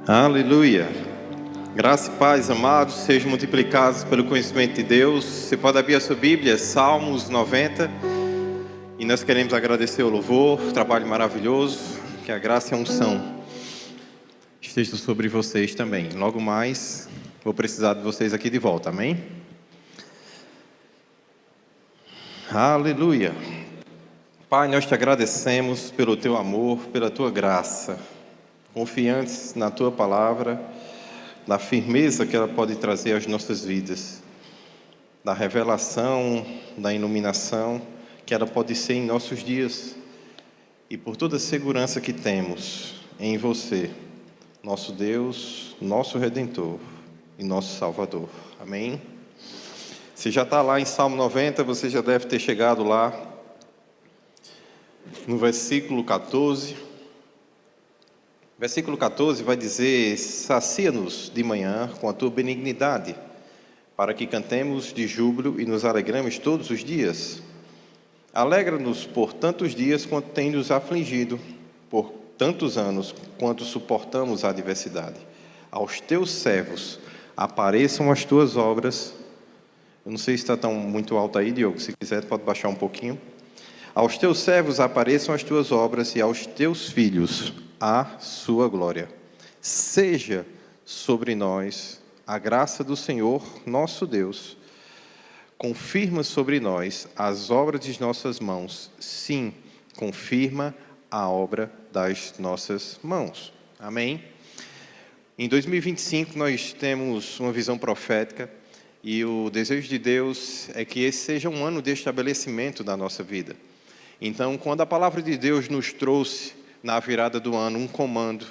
Aleluia. Graça e paz, amados, sejam multiplicados pelo conhecimento de Deus. Você pode abrir a sua Bíblia, Salmos 90. E nós queremos agradecer o louvor, o trabalho maravilhoso, que a graça e a unção estejam sobre vocês também. Logo mais, vou precisar de vocês aqui de volta, amém? Aleluia. Pai, nós te agradecemos pelo teu amor, pela tua graça. Confiantes na tua palavra, da firmeza que ela pode trazer às nossas vidas, da revelação, da iluminação que ela pode ser em nossos dias, e por toda a segurança que temos em você, nosso Deus, nosso Redentor e nosso Salvador. Amém? Você já está lá em Salmo 90, você já deve ter chegado lá no versículo 14. Versículo 14 vai dizer: sacia-nos de manhã com a tua benignidade, para que cantemos de júbilo e nos alegremos todos os dias. Alegra-nos por tantos dias quanto tem nos afligido, por tantos anos quanto suportamos a adversidade. Aos teus servos apareçam as tuas obras. Eu não sei se está tão muito alto aí, Diogo, se quiser pode baixar um pouquinho. Aos teus servos apareçam as tuas obras, e aos teus filhos a sua glória. Seja sobre nós a graça do Senhor, nosso Deus. Confirma sobre nós as obras de nossas mãos. Sim, confirma a obra das nossas mãos. Amém? Em 2025 nós temos uma visão profética, e o desejo de Deus é que esse seja um ano de estabelecimento da nossa vida. Então, quando a palavra de Deus nos trouxe na virada do ano um comando,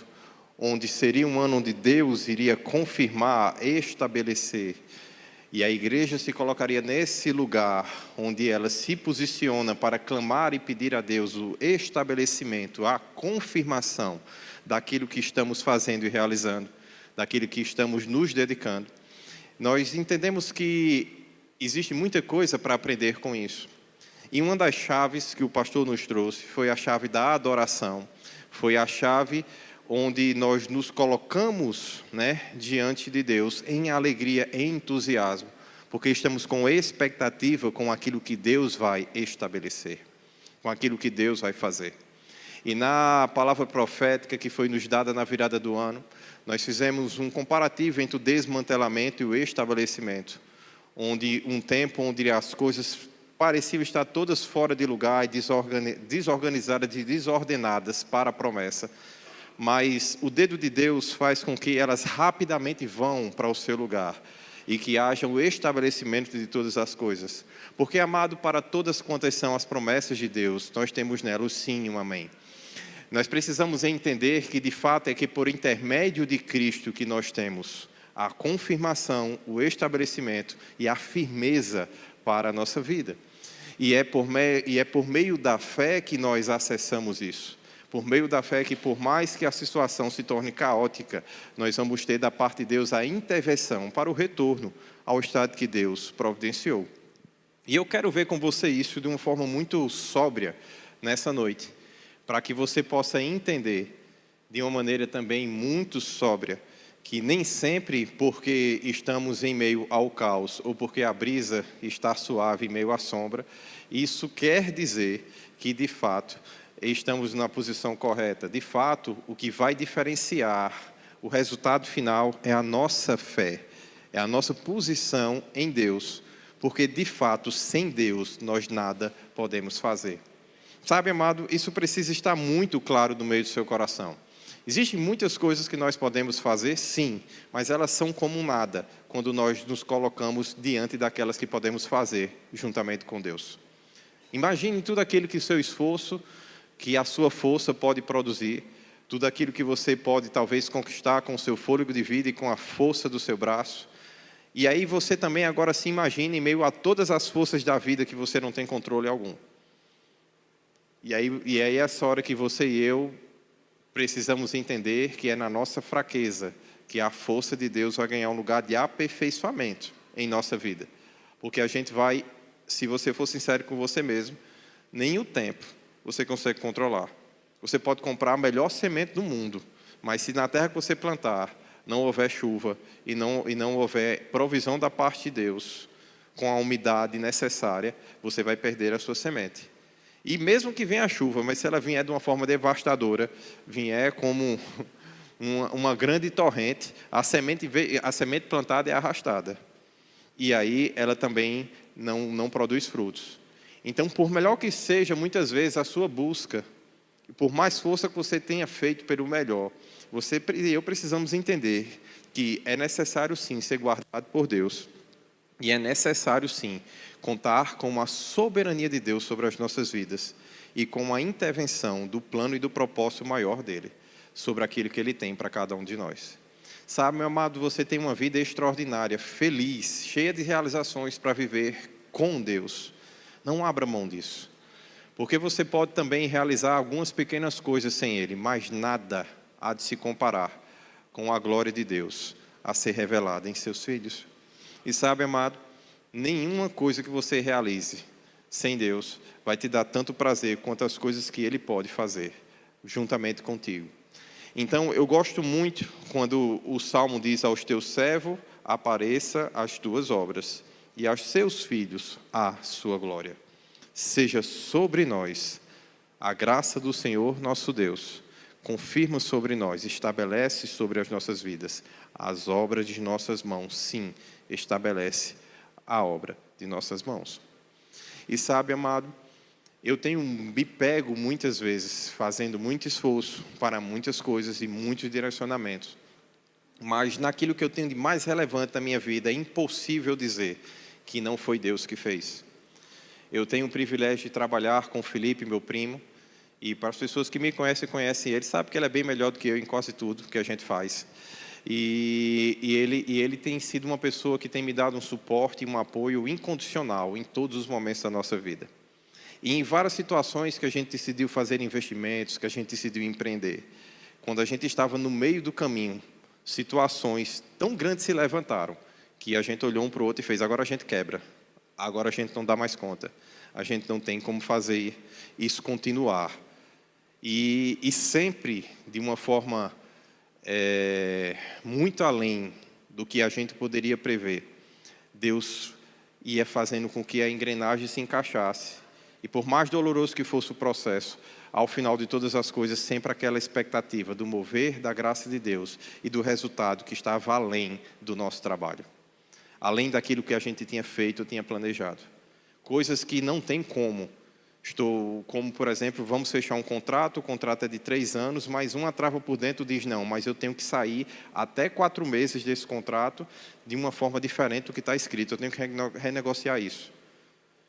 onde seria um ano onde Deus iria confirmar, estabelecer, e a igreja se colocaria nesse lugar onde ela se posiciona para clamar e pedir a Deus o estabelecimento, a confirmação daquilo que estamos fazendo e realizando, daquilo que estamos nos dedicando. Nós entendemos que existe muita coisa para aprender com isso. E uma das chaves que o pastor nos trouxe foi a chave da adoração. Foi a chave onde nós nos colocamos, diante de Deus em alegria, em entusiasmo, porque estamos com expectativa com aquilo que Deus vai estabelecer, com aquilo que Deus vai fazer. E na palavra profética que foi nos dada na virada do ano, nós fizemos um comparativo entre o desmantelamento e o estabelecimento, onde um tempo onde as coisas pareciam estar todas fora de lugar, desorganizadas e desordenadas para a promessa. Mas o dedo de Deus faz com que elas rapidamente vão para o seu lugar e que haja o estabelecimento de todas as coisas. Porque, amado, para todas quantas são as promessas de Deus, nós temos nela o sim e o amém. Nós precisamos entender que, de fato, é que por intermédio de Cristo que nós temos a confirmação, o estabelecimento e a firmeza para a nossa vida. E é por meio da fé que nós acessamos isso. Por meio da fé que, por mais que a situação se torne caótica, nós vamos ter da parte de Deus a intervenção para o retorno ao estado que Deus providenciou. E eu quero ver com você isso de uma forma muito sóbria nessa noite, para que você possa entender de uma maneira também muito sóbria, que nem sempre porque estamos em meio ao caos ou porque a brisa está suave em meio à sombra, isso quer dizer que, de fato, estamos na posição correta. De fato, o que vai diferenciar o resultado final é a nossa fé, é a nossa posição em Deus, porque, de fato, sem Deus, nós nada podemos fazer. Sabe, amado, isso precisa estar muito claro no meio do seu coração. Existem muitas coisas que nós podemos fazer, sim, mas elas são como nada, quando nós nos colocamos diante daquelas que podemos fazer, juntamente com Deus. Imagine tudo aquilo que o seu esforço, que a sua força pode produzir, tudo aquilo que você pode talvez conquistar com o seu fôlego de vida e com a força do seu braço. E aí você também agora se imagine em meio a todas as forças da vida que você não tem controle algum. E aí é essa hora que você e eu precisamos entender que é na nossa fraqueza que a força de Deus vai ganhar um lugar de aperfeiçoamento em nossa vida. Porque a gente vai, se você for sincero com você mesmo, nem o tempo você consegue controlar. Você pode comprar a melhor semente do mundo, Mas se na terra que você plantar não houver chuva e não houver provisão da parte de Deus, com a umidade necessária, você vai perder a sua semente. E mesmo que venha a chuva, mas se ela vier de uma forma devastadora, vier como uma grande torrente, a semente plantada é arrastada. E aí ela também não produz frutos. Então, por melhor que seja, muitas vezes, a sua busca, por mais força que você tenha feito pelo melhor, você e eu precisamos entender que é necessário, sim, ser guardado por Deus. E é necessário, sim, contar com a soberania de Deus sobre as nossas vidas e com a intervenção do plano e do propósito maior dele, sobre aquilo que ele tem para cada um de nós. Sabe, meu amado, você tem uma vida extraordinária, feliz, cheia de realizações para viver com Deus. Não abra mão disso. Porque você pode também realizar algumas pequenas coisas sem Ele, mas nada há de se comparar com a glória de Deus a ser revelada em seus filhos. E sabe, amado, nenhuma coisa que você realize sem Deus vai te dar tanto prazer quanto as coisas que Ele pode fazer juntamente contigo. Então, eu gosto muito quando o Salmo diz: aos teus servos apareça as tuas obras, e aos seus filhos a sua glória. Seja sobre nós a graça do Senhor nosso Deus, confirma sobre nós, estabelece sobre as nossas vidas as obras de nossas mãos. Sim, estabelece a obra de nossas mãos. E sabe, amado, eu tenho me pego muitas vezes fazendo muito esforço para muitas coisas e muitos direcionamentos, mas naquilo que eu tenho de mais relevante na minha vida, é impossível dizer que não foi Deus que fez. Eu tenho o privilégio de trabalhar com o Felipe, meu primo, e para as pessoas que me conhecem ele, sabe que ele é bem melhor do que eu em quase tudo que a gente faz. E ele tem sido uma pessoa que tem me dado um suporte e um apoio incondicional em todos os momentos da nossa vida. E em várias situações que a gente decidiu fazer investimentos, que a gente decidiu empreender, quando a gente estava no meio do caminho, situações tão grandes se levantaram, que a gente olhou um para o outro e fez: agora a gente quebra, agora a gente não dá mais conta, a gente não tem como fazer isso continuar. E sempre de uma forma muito além do que a gente poderia prever, Deus ia fazendo com que a engrenagem se encaixasse. E por mais doloroso que fosse o processo, ao final de todas as coisas, sempre aquela expectativa do mover da graça de Deus e do resultado que estava além do nosso trabalho, além daquilo que a gente tinha feito, tinha planejado. Coisas que não tem como. Como, por exemplo, vamos fechar um contrato, o contrato é de 3 anos, mas uma trava por dentro diz: não, mas eu tenho que sair até 4 meses desse contrato de uma forma diferente do que está escrito, eu tenho que renegociar isso.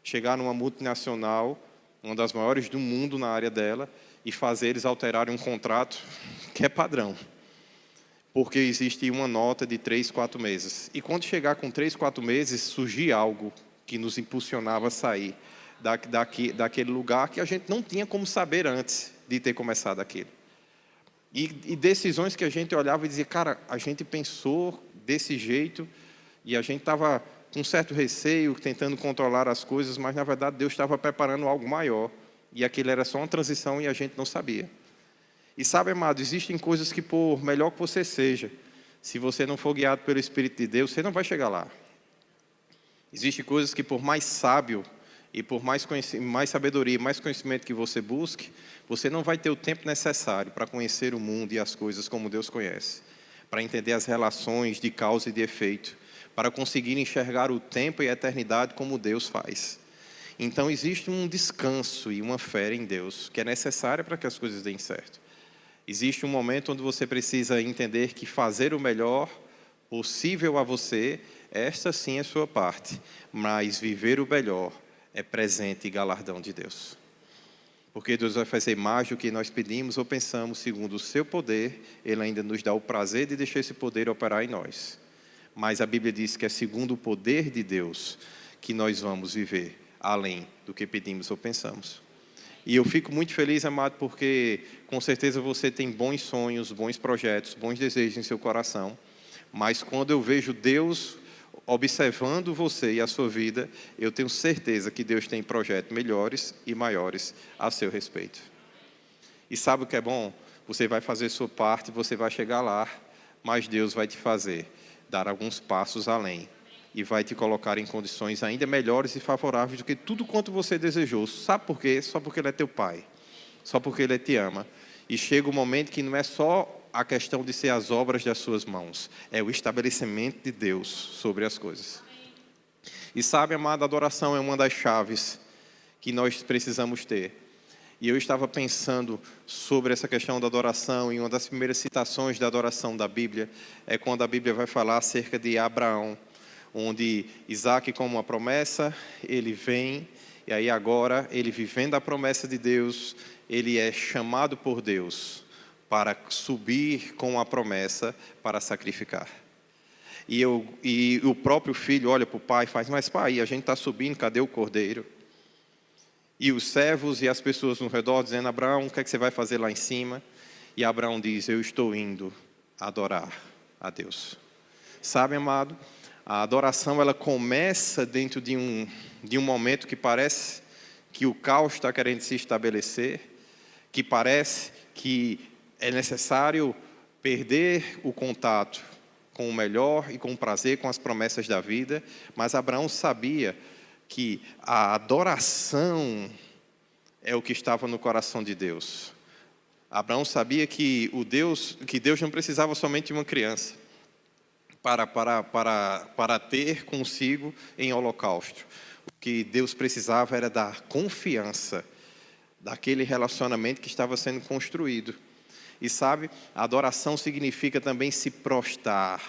Chegar numa multinacional, uma das maiores do mundo na área dela, e fazer eles alterarem um contrato que é padrão, porque existe uma nota de 3, 4 meses. E quando chegar com 3, 4 meses, surgir algo que nos impulsionava a sair daquele lugar que a gente não tinha como saber antes de ter começado aquilo. E decisões que a gente olhava e dizia: cara, a gente pensou desse jeito e a gente estava com um certo receio, tentando controlar as coisas, mas, na verdade, Deus estava preparando algo maior. E aquilo era só uma transição e a gente não sabia. E sabe, amado, existem coisas que, por melhor que você seja, se você não for guiado pelo Espírito de Deus, você não vai chegar lá. Existem coisas que, por mais sábio e por mais sabedoria, mais conhecimento que você busque, você não vai ter o tempo necessário para conhecer o mundo e as coisas como Deus conhece, para entender as relações de causa e de efeito, para conseguir enxergar o tempo e a eternidade como Deus faz. Então, existe um descanso e uma fé em Deus que é necessária para que as coisas deem certo. Existe um momento onde você precisa entender que fazer o melhor possível a você, esta sim é a sua parte, mas viver o melhor é presente e galardão de Deus. Porque Deus vai fazer mais do que nós pedimos ou pensamos, segundo o seu poder, Ele ainda nos dá o prazer de deixar esse poder operar em nós. Mas a Bíblia diz que é segundo o poder de Deus que nós vamos viver, além do que pedimos ou pensamos. E eu fico muito feliz, amado, porque com certeza você tem bons sonhos, bons projetos, bons desejos em seu coração. Mas quando eu vejo Deus observando você e a sua vida, eu tenho certeza que Deus tem projetos melhores e maiores a seu respeito. E sabe o que é bom? você vai fazer sua parte, você vai chegar lá, mas Deus vai te fazer dar alguns passos além e vai te colocar em condições ainda melhores e favoráveis do que tudo quanto você desejou. Sabe por quê? Só porque Ele é teu Pai, só porque Ele te ama. E chega um momento que não é só a questão de ser as obras das suas mãos, é o estabelecimento de Deus sobre as coisas. E sabe, amado, a adoração é uma das chaves que nós precisamos ter. E eu estava pensando sobre essa questão da adoração, e uma das primeiras citações da adoração da Bíblia é quando a Bíblia vai falar acerca de Abraão, onde Isaac, como uma promessa, ele vem, e aí agora, ele vivendo a promessa de Deus, ele é chamado por Deus para subir com a promessa para sacrificar. E o próprio filho olha para o pai e faz, mas pai, a gente está subindo, cadê o cordeiro? E os servos e as pessoas no redor dizendo, Abraão, o que é que você vai fazer lá em cima? E Abraão diz, eu estou indo adorar a Deus. Sabe, amado, a adoração ela começa dentro de um momento que parece que o caos está querendo se estabelecer, que parece que é necessário perder o contato com o melhor e com o prazer, com as promessas da vida, mas Abraão sabia que a adoração é o que estava no coração de Deus. Abraão sabia que Deus não precisava somente de uma criança para ter consigo em holocausto. O que Deus precisava era da confiança daquele relacionamento que estava sendo construído. E sabe, a adoração significa também se prostrar,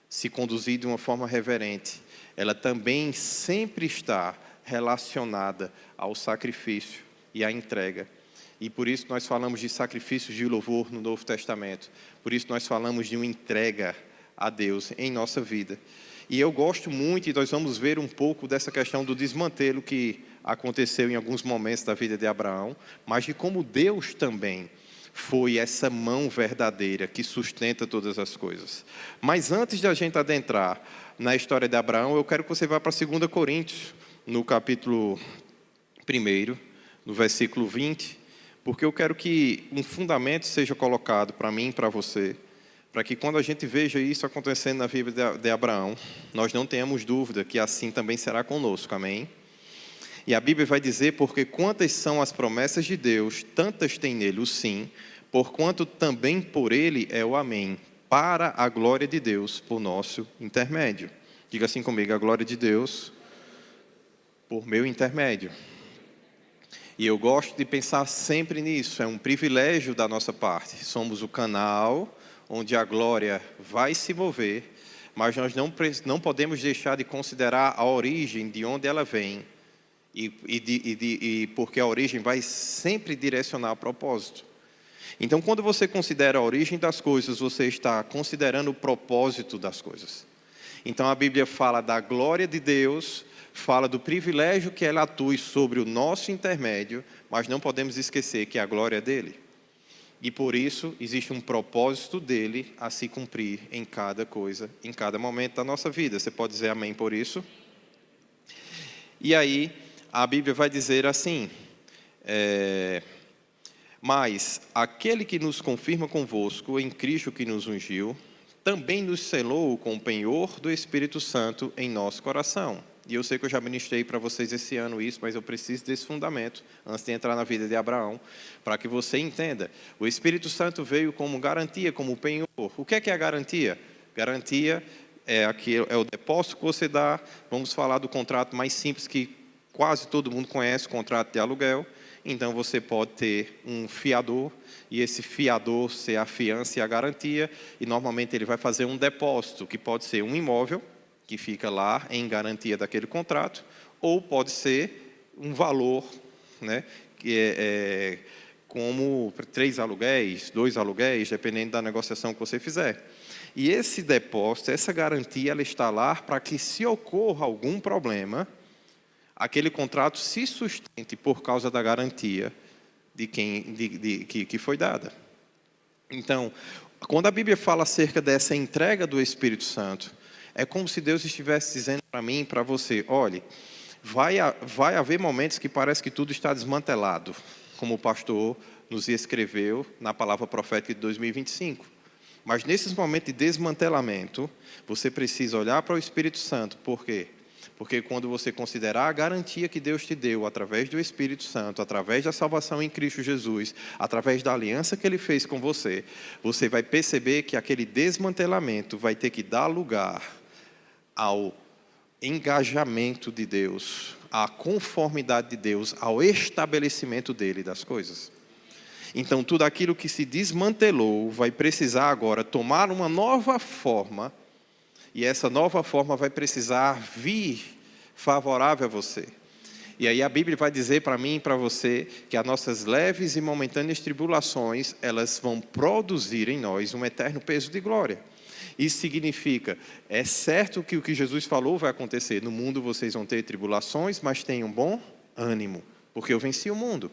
se conduzir de uma forma reverente. Ela também sempre está relacionada ao sacrifício e à entrega. E por isso nós falamos de sacrifícios de louvor no Novo Testamento. Por isso nós falamos de uma entrega a Deus em nossa vida. E eu gosto muito, e nós vamos ver um pouco dessa questão do desmantelo que aconteceu em alguns momentos da vida de Abraão, mas de como Deus também foi essa mão verdadeira que sustenta todas as coisas. Mas antes de a gente adentrar na história de Abraão, eu quero que você vá para 2 Coríntios, no capítulo 1, no versículo 20, porque eu quero que um fundamento seja colocado para mim e para você, para que quando a gente veja isso acontecendo na vida de Abraão, nós não tenhamos dúvida que assim também será conosco, amém? E a Bíblia vai dizer, porque quantas são as promessas de Deus, tantas tem nele o sim, porquanto também por ele é o amém, para a glória de Deus, por nosso intermédio. Diga assim comigo, a glória de Deus, por meu intermédio. E eu gosto de pensar sempre nisso, é um privilégio da nossa parte. Somos o canal onde a glória vai se mover, mas nós não podemos deixar de considerar a origem de onde ela vem, porque a origem vai sempre direcionar a propósito. Então, quando você considera a origem das coisas, você está considerando o propósito das coisas. Então, a Bíblia fala da glória de Deus, fala do privilégio que ela atue sobre o nosso intermédio, mas não podemos esquecer que a glória é dele. E por isso, existe um propósito dele a se cumprir em cada coisa, em cada momento da nossa vida. Você pode dizer amém por isso? E aí, a Bíblia vai dizer assim, mas aquele que nos confirma convosco em Cristo que nos ungiu, também nos selou com o penhor do Espírito Santo em nosso coração. E eu sei que eu já ministrei para vocês esse ano isso, mas eu preciso desse fundamento, antes de entrar na vida de Abraão, para que você entenda. O Espírito Santo veio como garantia, como penhor. O que é a garantia? Garantia é o depósito que você dá. Vamos falar do contrato mais simples que quase todo mundo conhece, o contrato de aluguel. Então você pode ter um fiador, e esse fiador ser a fiança e a garantia, e normalmente ele vai fazer um depósito, que pode ser um imóvel, que fica lá em garantia daquele contrato, ou pode ser um valor, né, que é como 3 aluguéis, 2 aluguéis, dependendo da negociação que você fizer. E esse depósito, essa garantia, ela está lá para que, se ocorra algum problema, aquele contrato se sustente por causa da garantia que foi dada. Então, quando a Bíblia fala acerca dessa entrega do Espírito Santo, é como se Deus estivesse dizendo para mim e para você, olhe, vai haver momentos que parece que tudo está desmantelado, como o pastor nos escreveu na palavra profética de 2025. Mas nesses momentos de desmantelamento, você precisa olhar para o Espírito Santo. Por quê? Porque quando você considerar a garantia que Deus te deu através do Espírito Santo, através da salvação em Cristo Jesus, através da aliança que Ele fez com você, você vai perceber que aquele desmantelamento vai ter que dar lugar ao engajamento de Deus, à conformidade de Deus, ao estabelecimento dele das coisas. Então, tudo aquilo que se desmantelou vai precisar agora tomar uma nova forma, e essa nova forma vai precisar vir favorável a você. E aí a Bíblia vai dizer para mim e para você que as nossas leves e momentâneas tribulações, elas vão produzir em nós um eterno peso de glória. Isso significa, é certo que o que Jesus falou vai acontecer. No mundo vocês vão ter tribulações, mas tenham bom ânimo, porque eu venci o mundo.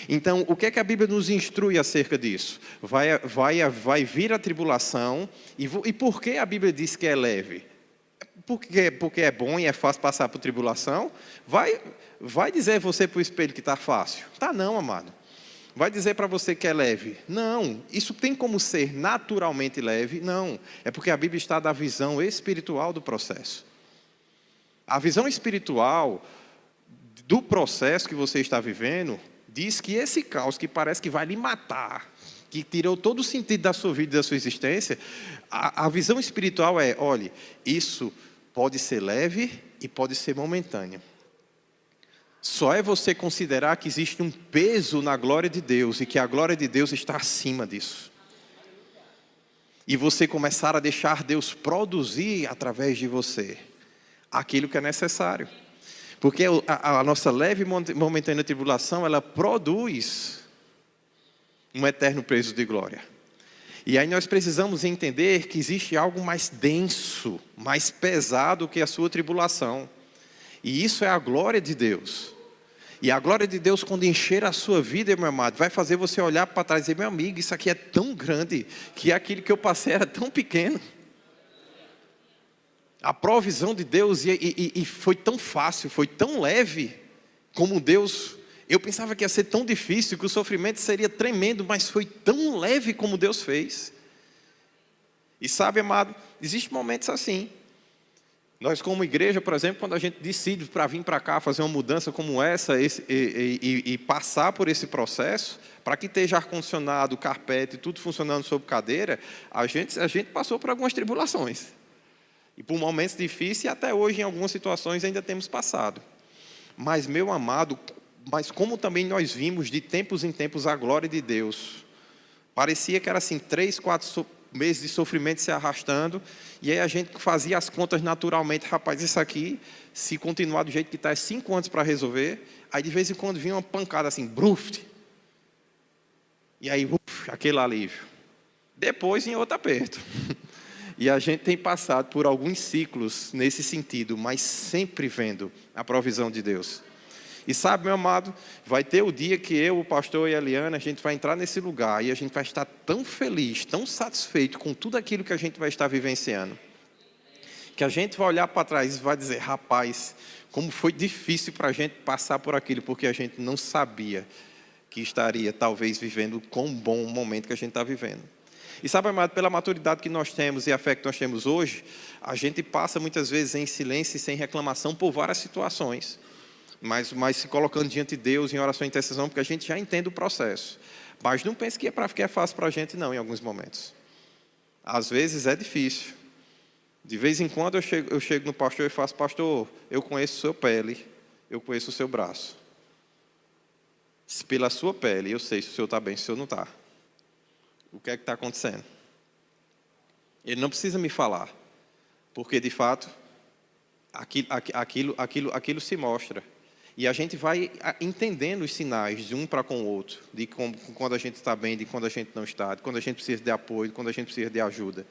Então, o que é que a Bíblia nos instrui acerca disso? Vai vir a tribulação, e por que a Bíblia diz que é leve? Porque é bom e é fácil passar por tribulação? Vai dizer você para o espelho que está fácil? Tá não, amado. Vai dizer para você que é leve? Não. Isso tem como ser naturalmente leve? Não. É porque a Bíblia está da visão espiritual do processo. A visão espiritual do processo que você está vivendo diz que esse caos que parece que vai lhe matar, que tirou todo o sentido da sua vida e da sua existência, a visão espiritual é, olhe, isso pode ser leve e pode ser momentâneo. Só é você considerar que existe um peso na glória de Deus e que a glória de Deus está acima disso. E você começar a deixar Deus produzir através de você aquilo que é necessário. Porque a nossa leve e momentânea tribulação, ela produz um eterno peso de glória. E aí nós precisamos entender que existe algo mais denso, mais pesado que a sua tribulação. E isso é a glória de Deus. E a glória de Deus, quando encher a sua vida, meu amado, vai fazer você olhar para trás e dizer, meu amigo, isso aqui é tão grande, que aquilo que eu passei era tão pequeno. A provisão de Deus e foi tão fácil, foi tão leve, como Deus... Eu pensava que ia ser tão difícil, que o sofrimento seria tremendo, mas foi tão leve como Deus fez. E sabe, amado, existem momentos assim. Nós como igreja, por exemplo, quando a gente decide para vir para cá, fazer uma mudança como essa, e passar por esse processo, para que esteja ar-condicionado, carpete, tudo funcionando sob cadeira, a gente passou por algumas tribulações. E por momentos difíceis, e até hoje, em algumas situações, ainda temos passado. Mas, meu amado, mas como também nós vimos de tempos em tempos a glória de Deus, parecia que era assim, 3, 4 meses de sofrimento se arrastando, e aí a gente fazia as contas naturalmente, rapaz, isso aqui, se continuar do jeito que está, é 5 anos para resolver, aí de vez em quando vinha uma pancada assim, bruft, e aí, aquele alívio. Depois, em outro aperto. E a gente tem passado por alguns ciclos nesse sentido, mas sempre vendo a provisão de Deus. E sabe, meu amado, vai ter o dia que eu, o pastor e a Eliana, a gente vai entrar nesse lugar e a gente vai estar tão feliz, tão satisfeito com tudo aquilo que a gente vai estar vivenciando, que a gente vai olhar para trás e vai dizer, rapaz, como foi difícil para a gente passar por aquilo, porque a gente não sabia que estaria talvez vivendo quão bom momento que a gente está vivendo. E sabe, amado, pela maturidade que nós temos e a fé que nós temos hoje, a gente passa muitas vezes em silêncio e sem reclamação por várias situações. Mas se colocando diante de Deus em oração e intercessão, porque a gente já entende o processo. Mas não pense que é fácil para a gente não, em alguns momentos. Às vezes é difícil. De vez em quando eu chego no pastor e faço, pastor, eu conheço o seu pele, eu conheço o seu braço. Pela sua pele, eu sei se o senhor está bem, se o senhor não está. O que é que está acontecendo? Ele não precisa me falar, porque de fato, aquilo se mostra. E a gente vai entendendo os sinais de um para com o outro, de quando a gente está bem, de quando a gente não está, de quando a gente precisa de apoio, de quando a gente precisa de ajuda.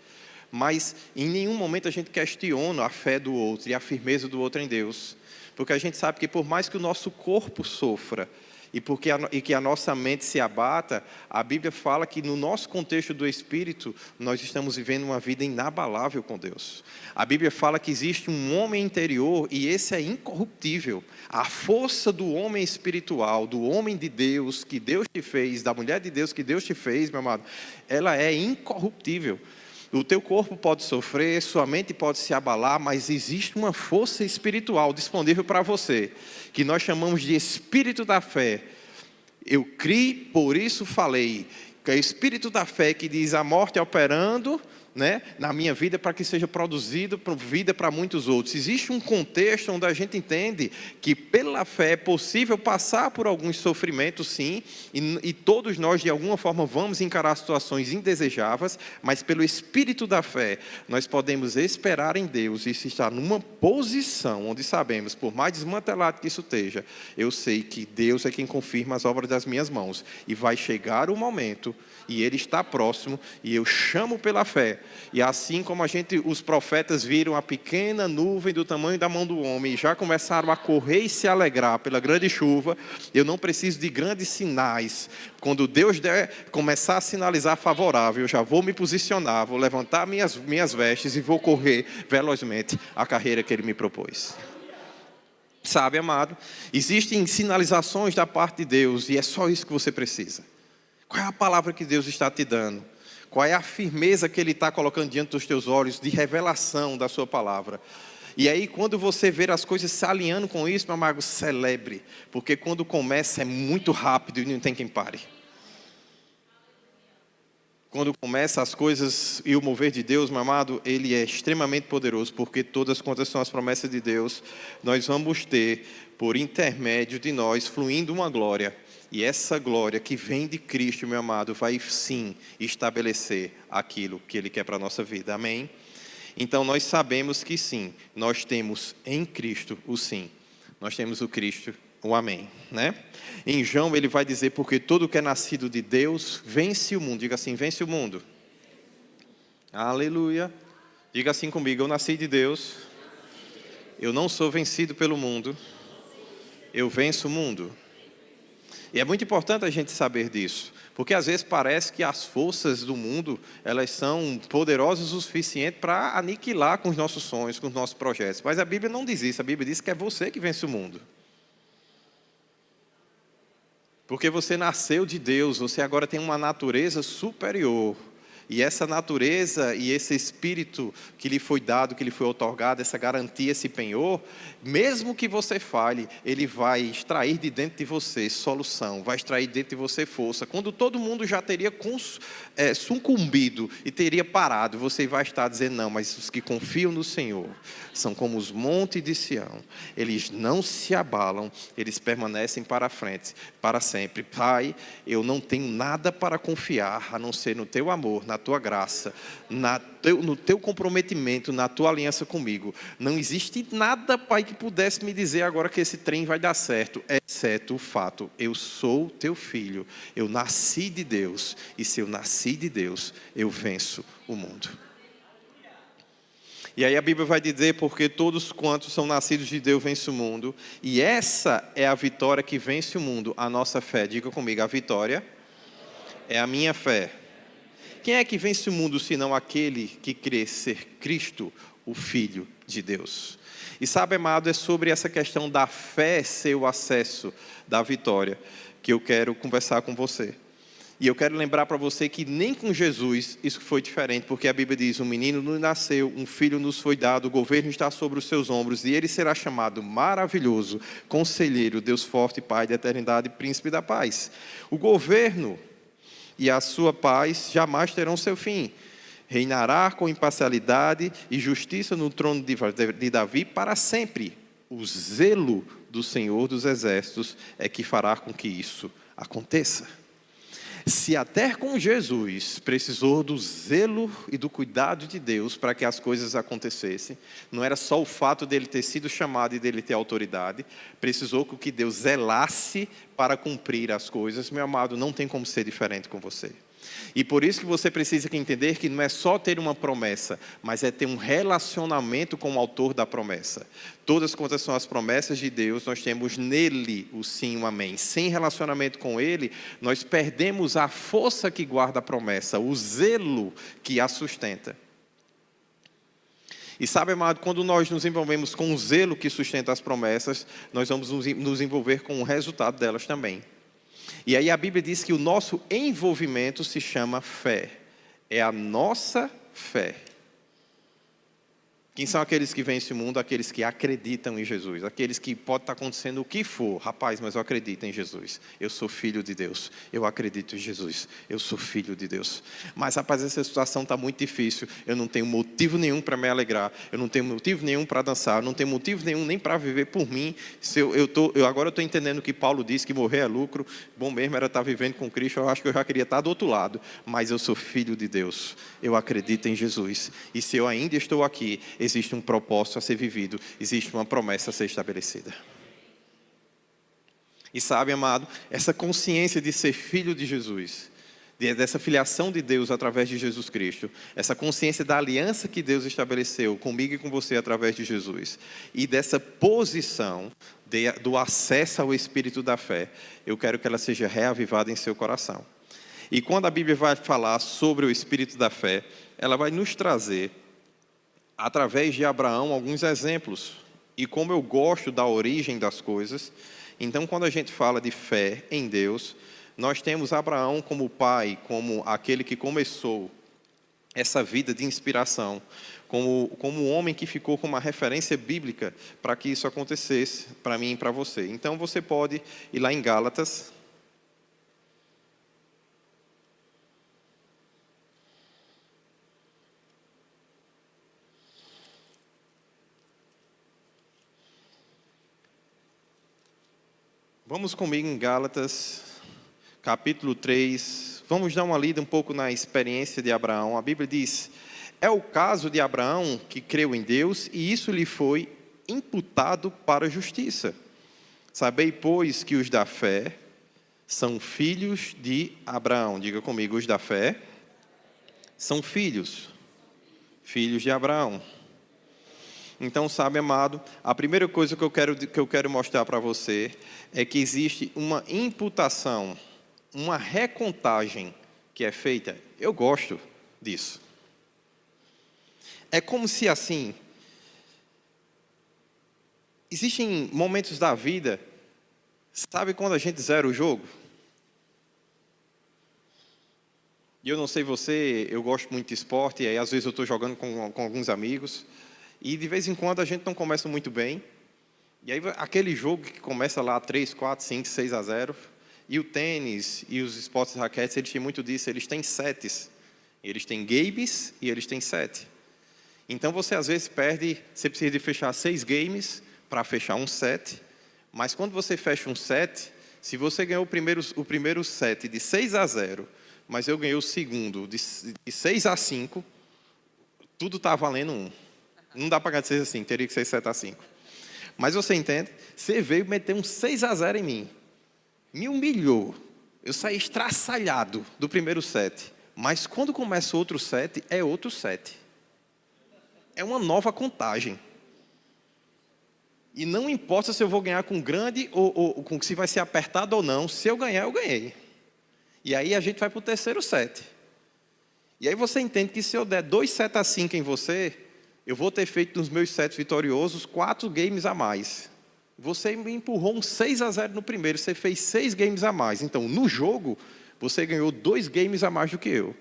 Mas em nenhum momento a gente questiona a fé do outro e a firmeza do outro em Deus. Porque a gente sabe que por mais que o nosso corpo sofra, e que a nossa mente se abata, a Bíblia fala que no nosso contexto do Espírito, nós estamos vivendo uma vida inabalável com Deus. A Bíblia fala que existe um homem interior e esse é incorruptível. A força do homem espiritual, do homem de Deus que Deus te fez, da mulher de Deus que Deus te fez, meu amado, ela é incorruptível. O teu corpo pode sofrer, sua mente pode se abalar, mas existe uma força espiritual disponível para você, que nós chamamos de Espírito da Fé. Eu criei, por isso falei. Que é o Espírito da Fé que diz a morte operando, né, na minha vida para que seja produzido vida para muitos outros. Existe um contexto onde a gente entende que pela fé é possível passar por alguns sofrimentos, sim, e todos nós de alguma forma vamos encarar situações indesejáveis, mas pelo Espírito da fé nós podemos esperar em Deus e se estar numa posição onde sabemos, por mais desmantelado que isso esteja, eu sei que Deus é quem confirma as obras das minhas mãos e vai chegar o momento e Ele está próximo e eu chamo pela fé. E assim como os profetas viram a pequena nuvem do tamanho da mão do homem e já começaram a correr e se alegrar pela grande chuva, eu não preciso de grandes sinais. Quando Deus começar a sinalizar favorável, eu já vou me posicionar, vou levantar minhas vestes e vou correr velozmente a carreira que Ele me propôs. Sabe, amado, existem sinalizações da parte de Deus e é só isso que você precisa. Qual é a palavra que Deus está te dando? Qual é a firmeza que Ele está colocando diante dos teus olhos de revelação da sua palavra? E aí, quando você ver as coisas se alinhando com isso, meu amigo, celebre. Porque quando começa é muito rápido e não tem quem pare. Quando começa as coisas e o mover de Deus, meu amado, Ele é extremamente poderoso. Porque todas quantas são as promessas de Deus, nós vamos ter, por intermédio de nós, fluindo uma glória. E essa glória que vem de Cristo, meu amado, vai sim estabelecer aquilo que Ele quer para a nossa vida. Amém? Então nós sabemos que sim, nós temos em Cristo o sim. Nós temos o Cristo, o amém, né? Em João ele vai dizer, porque todo que é nascido de Deus vence o mundo. Diga assim, vence o mundo. Aleluia. Diga assim comigo, eu nasci de Deus. Eu não sou vencido pelo mundo. Eu venço o mundo. E é muito importante a gente saber disso, porque às vezes parece que as forças do mundo, elas são poderosas o suficiente para aniquilar com os nossos sonhos, com os nossos projetos. Mas a Bíblia não diz isso, a Bíblia diz que é você que vence o mundo. Porque você nasceu de Deus, você agora tem uma natureza superior. E essa natureza e esse espírito que lhe foi dado, que lhe foi otorgado, essa garantia, esse penhor, mesmo que você falhe, ele vai extrair de dentro de você solução, vai extrair de dentro de você força. Quando todo mundo já teria sucumbido e teria parado, você vai estar dizendo, não, mas os que confiam no Senhor são como os montes de Sião, eles não se abalam, eles permanecem para frente, para sempre. Pai, eu não tenho nada para confiar, a não ser no Teu amor, na Tua graça, no Teu comprometimento, na Tua aliança comigo. Não existe nada, Pai, que pudesse me dizer agora que esse trem vai dar certo, exceto o fato, eu sou Teu filho, eu nasci de Deus, e se eu nasci de Deus, eu venço o mundo. E aí a Bíblia vai dizer, porque todos quantos são nascidos de Deus vencem o mundo, e essa é a vitória que vence o mundo, a nossa fé. Diga comigo, a vitória é a minha fé. Quem é que vence o mundo, senão aquele que crê ser Cristo, o Filho de Deus? E sabe, amado, é sobre essa questão da fé ser o acesso da vitória que eu quero conversar com você. E eu quero lembrar para você que nem com Jesus isso foi diferente, porque a Bíblia diz, um menino nos nasceu, um filho nos foi dado, o governo está sobre os seus ombros, e ele será chamado maravilhoso, conselheiro, Deus forte, Pai da eternidade, príncipe da paz. O governo e a sua paz jamais terão seu fim. Reinará com imparcialidade e justiça no trono de Davi para sempre. O zelo do Senhor dos Exércitos é que fará com que isso aconteça. Se até com Jesus precisou do zelo e do cuidado de Deus para que as coisas acontecessem, não era só o fato dele ter sido chamado e dele ter autoridade, precisou que Deus zelasse para cumprir as coisas. Meu amado, não tem como ser diferente com você. E por isso que você precisa entender que não é só ter uma promessa, mas é ter um relacionamento com o autor da promessa. Todas quantas são as promessas de Deus, nós temos nele o sim e o amém. Sem relacionamento com ele, nós perdemos a força que guarda a promessa, o zelo que a sustenta. E sabe, amado, quando nós nos envolvemos com o zelo que sustenta as promessas, nós vamos nos envolver com o resultado delas também. E aí a Bíblia diz que o nosso envolvimento se chama fé. É a nossa fé. Quem são aqueles que vencem o mundo? Aqueles que acreditam em Jesus. Aqueles que pode estar acontecendo o que for. Rapaz, mas eu acredito em Jesus. Eu sou filho de Deus. Eu acredito em Jesus. Eu sou filho de Deus. Mas, rapaz, essa situação está muito difícil. Eu não tenho motivo nenhum para me alegrar. Eu não tenho motivo nenhum para dançar. Eu não tenho motivo nenhum nem para viver por mim. Agora eu estou entendendo que Paulo disse que morrer é lucro. Bom mesmo era estar vivendo com Cristo. Eu acho que eu já queria estar do outro lado. Mas eu sou filho de Deus. Eu acredito em Jesus. E se eu ainda estou aqui, existe um propósito a ser vivido, existe uma promessa a ser estabelecida. E sabe, amado, essa consciência de ser filho de Jesus, dessa filiação de Deus através de Jesus Cristo, essa consciência da aliança que Deus estabeleceu comigo e com você através de Jesus, e dessa posição do acesso ao Espírito da fé, eu quero que ela seja reavivada em seu coração. E quando a Bíblia vai falar sobre o Espírito da fé, ela vai nos trazer, através de Abraão, alguns exemplos. E como eu gosto da origem das coisas, então quando a gente fala de fé em Deus, nós temos Abraão como pai, como aquele que começou essa vida de inspiração, como um homem que ficou como uma referência bíblica para que isso acontecesse, para mim e para você. Então você pode ir lá em Gálatas. Vamos comigo em Gálatas, capítulo 3. Vamos dar uma lida um pouco na experiência de Abraão. A Bíblia diz: é o caso de Abraão que creu em Deus e isso lhe foi imputado para a justiça. Sabei, pois, que os da fé são filhos de Abraão. Diga comigo, os da fé são filhos de Abraão. Então, sabe, amado, a primeira coisa que eu quero mostrar para você é que existe uma imputação, uma recontagem que é feita. Eu gosto disso. É como se assim, existem momentos da vida, sabe quando a gente zera o jogo? E eu não sei você, eu gosto muito de esporte, e aí às vezes eu estou jogando com alguns amigos, e de vez em quando a gente não começa muito bem. E aí aquele jogo que começa lá 3, 4, 5, 6 a 0. E o tênis e os esportes de raquetes, eles têm muito disso. Eles têm sets. Eles têm games e eles têm set. Então você às vezes perde, você precisa de fechar 6 games para fechar um set. Mas quando você fecha um set, se você ganhou o primeiro set de 6 a 0, mas eu ganhei o segundo de 6 a 5, tudo está valendo 1. Não dá para ganhar de 6 a 5, teria que ser 7 a 5. Mas você entende? Você veio meter um 6 a 0 em mim. Me humilhou. Eu saí estraçalhado do primeiro set. Mas quando começa outro set, é outro set. É uma nova contagem. E não importa se eu vou ganhar com grande ou se vai ser apertado ou não. Se eu ganhar, eu ganhei. E aí a gente vai para o terceiro set. E aí você entende que se eu der 2 7 a 5 em você, eu vou ter feito nos meus sets vitoriosos 4 games a mais. Você me empurrou um 6 a 0 no primeiro, você fez 6 games a mais. Então, no jogo, você ganhou 2 games a mais do que eu.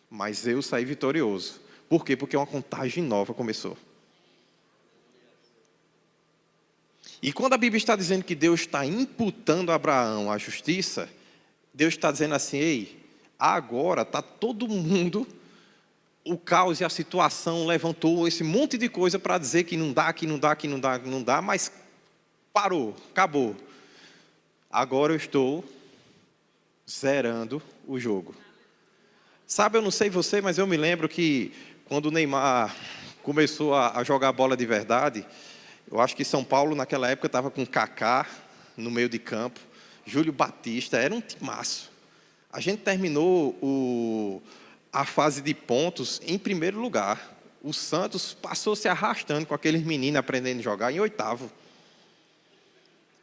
Mas eu saí vitorioso. Por quê? Porque uma contagem nova começou. E quando a Bíblia está dizendo que Deus está imputando a Abraão a justiça, Deus está dizendo assim: ei, agora está todo mundo... O caos e a situação levantou esse monte de coisa para dizer que não dá, mas parou, acabou. Agora eu estou zerando o jogo. Sabe, eu não sei você, mas eu me lembro que quando o Neymar começou a jogar bola de verdade, eu acho que São Paulo naquela época estava com Kaká no meio de campo, Júlio Batista, era um timaço. A gente terminou a fase de pontos em primeiro lugar. O Santos passou se arrastando com aqueles meninos aprendendo a jogar em oitavo.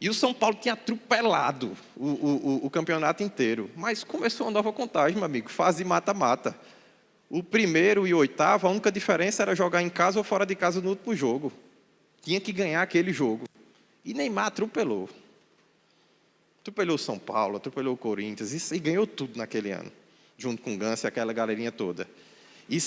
E o São Paulo tinha atropelado o campeonato inteiro. Mas começou uma nova contagem, meu amigo, fase mata-mata. O primeiro e o oitavo, a única diferença era jogar em casa ou fora de casa no último jogo. Tinha que ganhar aquele jogo. E Neymar atropelou. Atropelou o São Paulo, atropelou o Corinthians e ganhou tudo naquele ano. Junto com o Ganso e aquela galerinha toda. E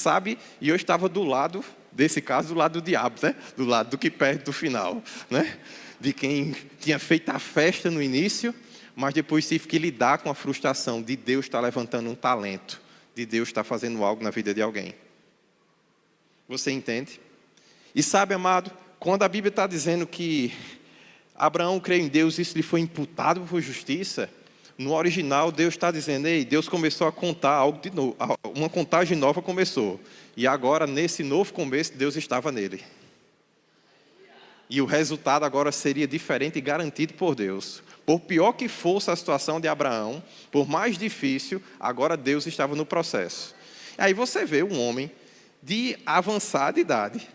eu estava do lado, desse caso, do lado do diabo, né? Do lado do que perde do final, né? De quem tinha feito a festa no início, mas depois tive que lidar com a frustração de Deus estar levantando um talento, de Deus estar fazendo algo na vida de alguém. Você entende? E sabe, amado, quando a Bíblia está dizendo que Abraão creu em Deus, isso lhe foi imputado por justiça, no original Deus está dizendo, ei, Deus começou a contar algo de novo, uma contagem nova começou. E agora, nesse novo começo, Deus estava nele. E o resultado agora seria diferente e garantido por Deus. Por pior que fosse a situação de Abraão, por mais difícil, agora Deus estava no processo. Aí você vê um homem de avançada idade,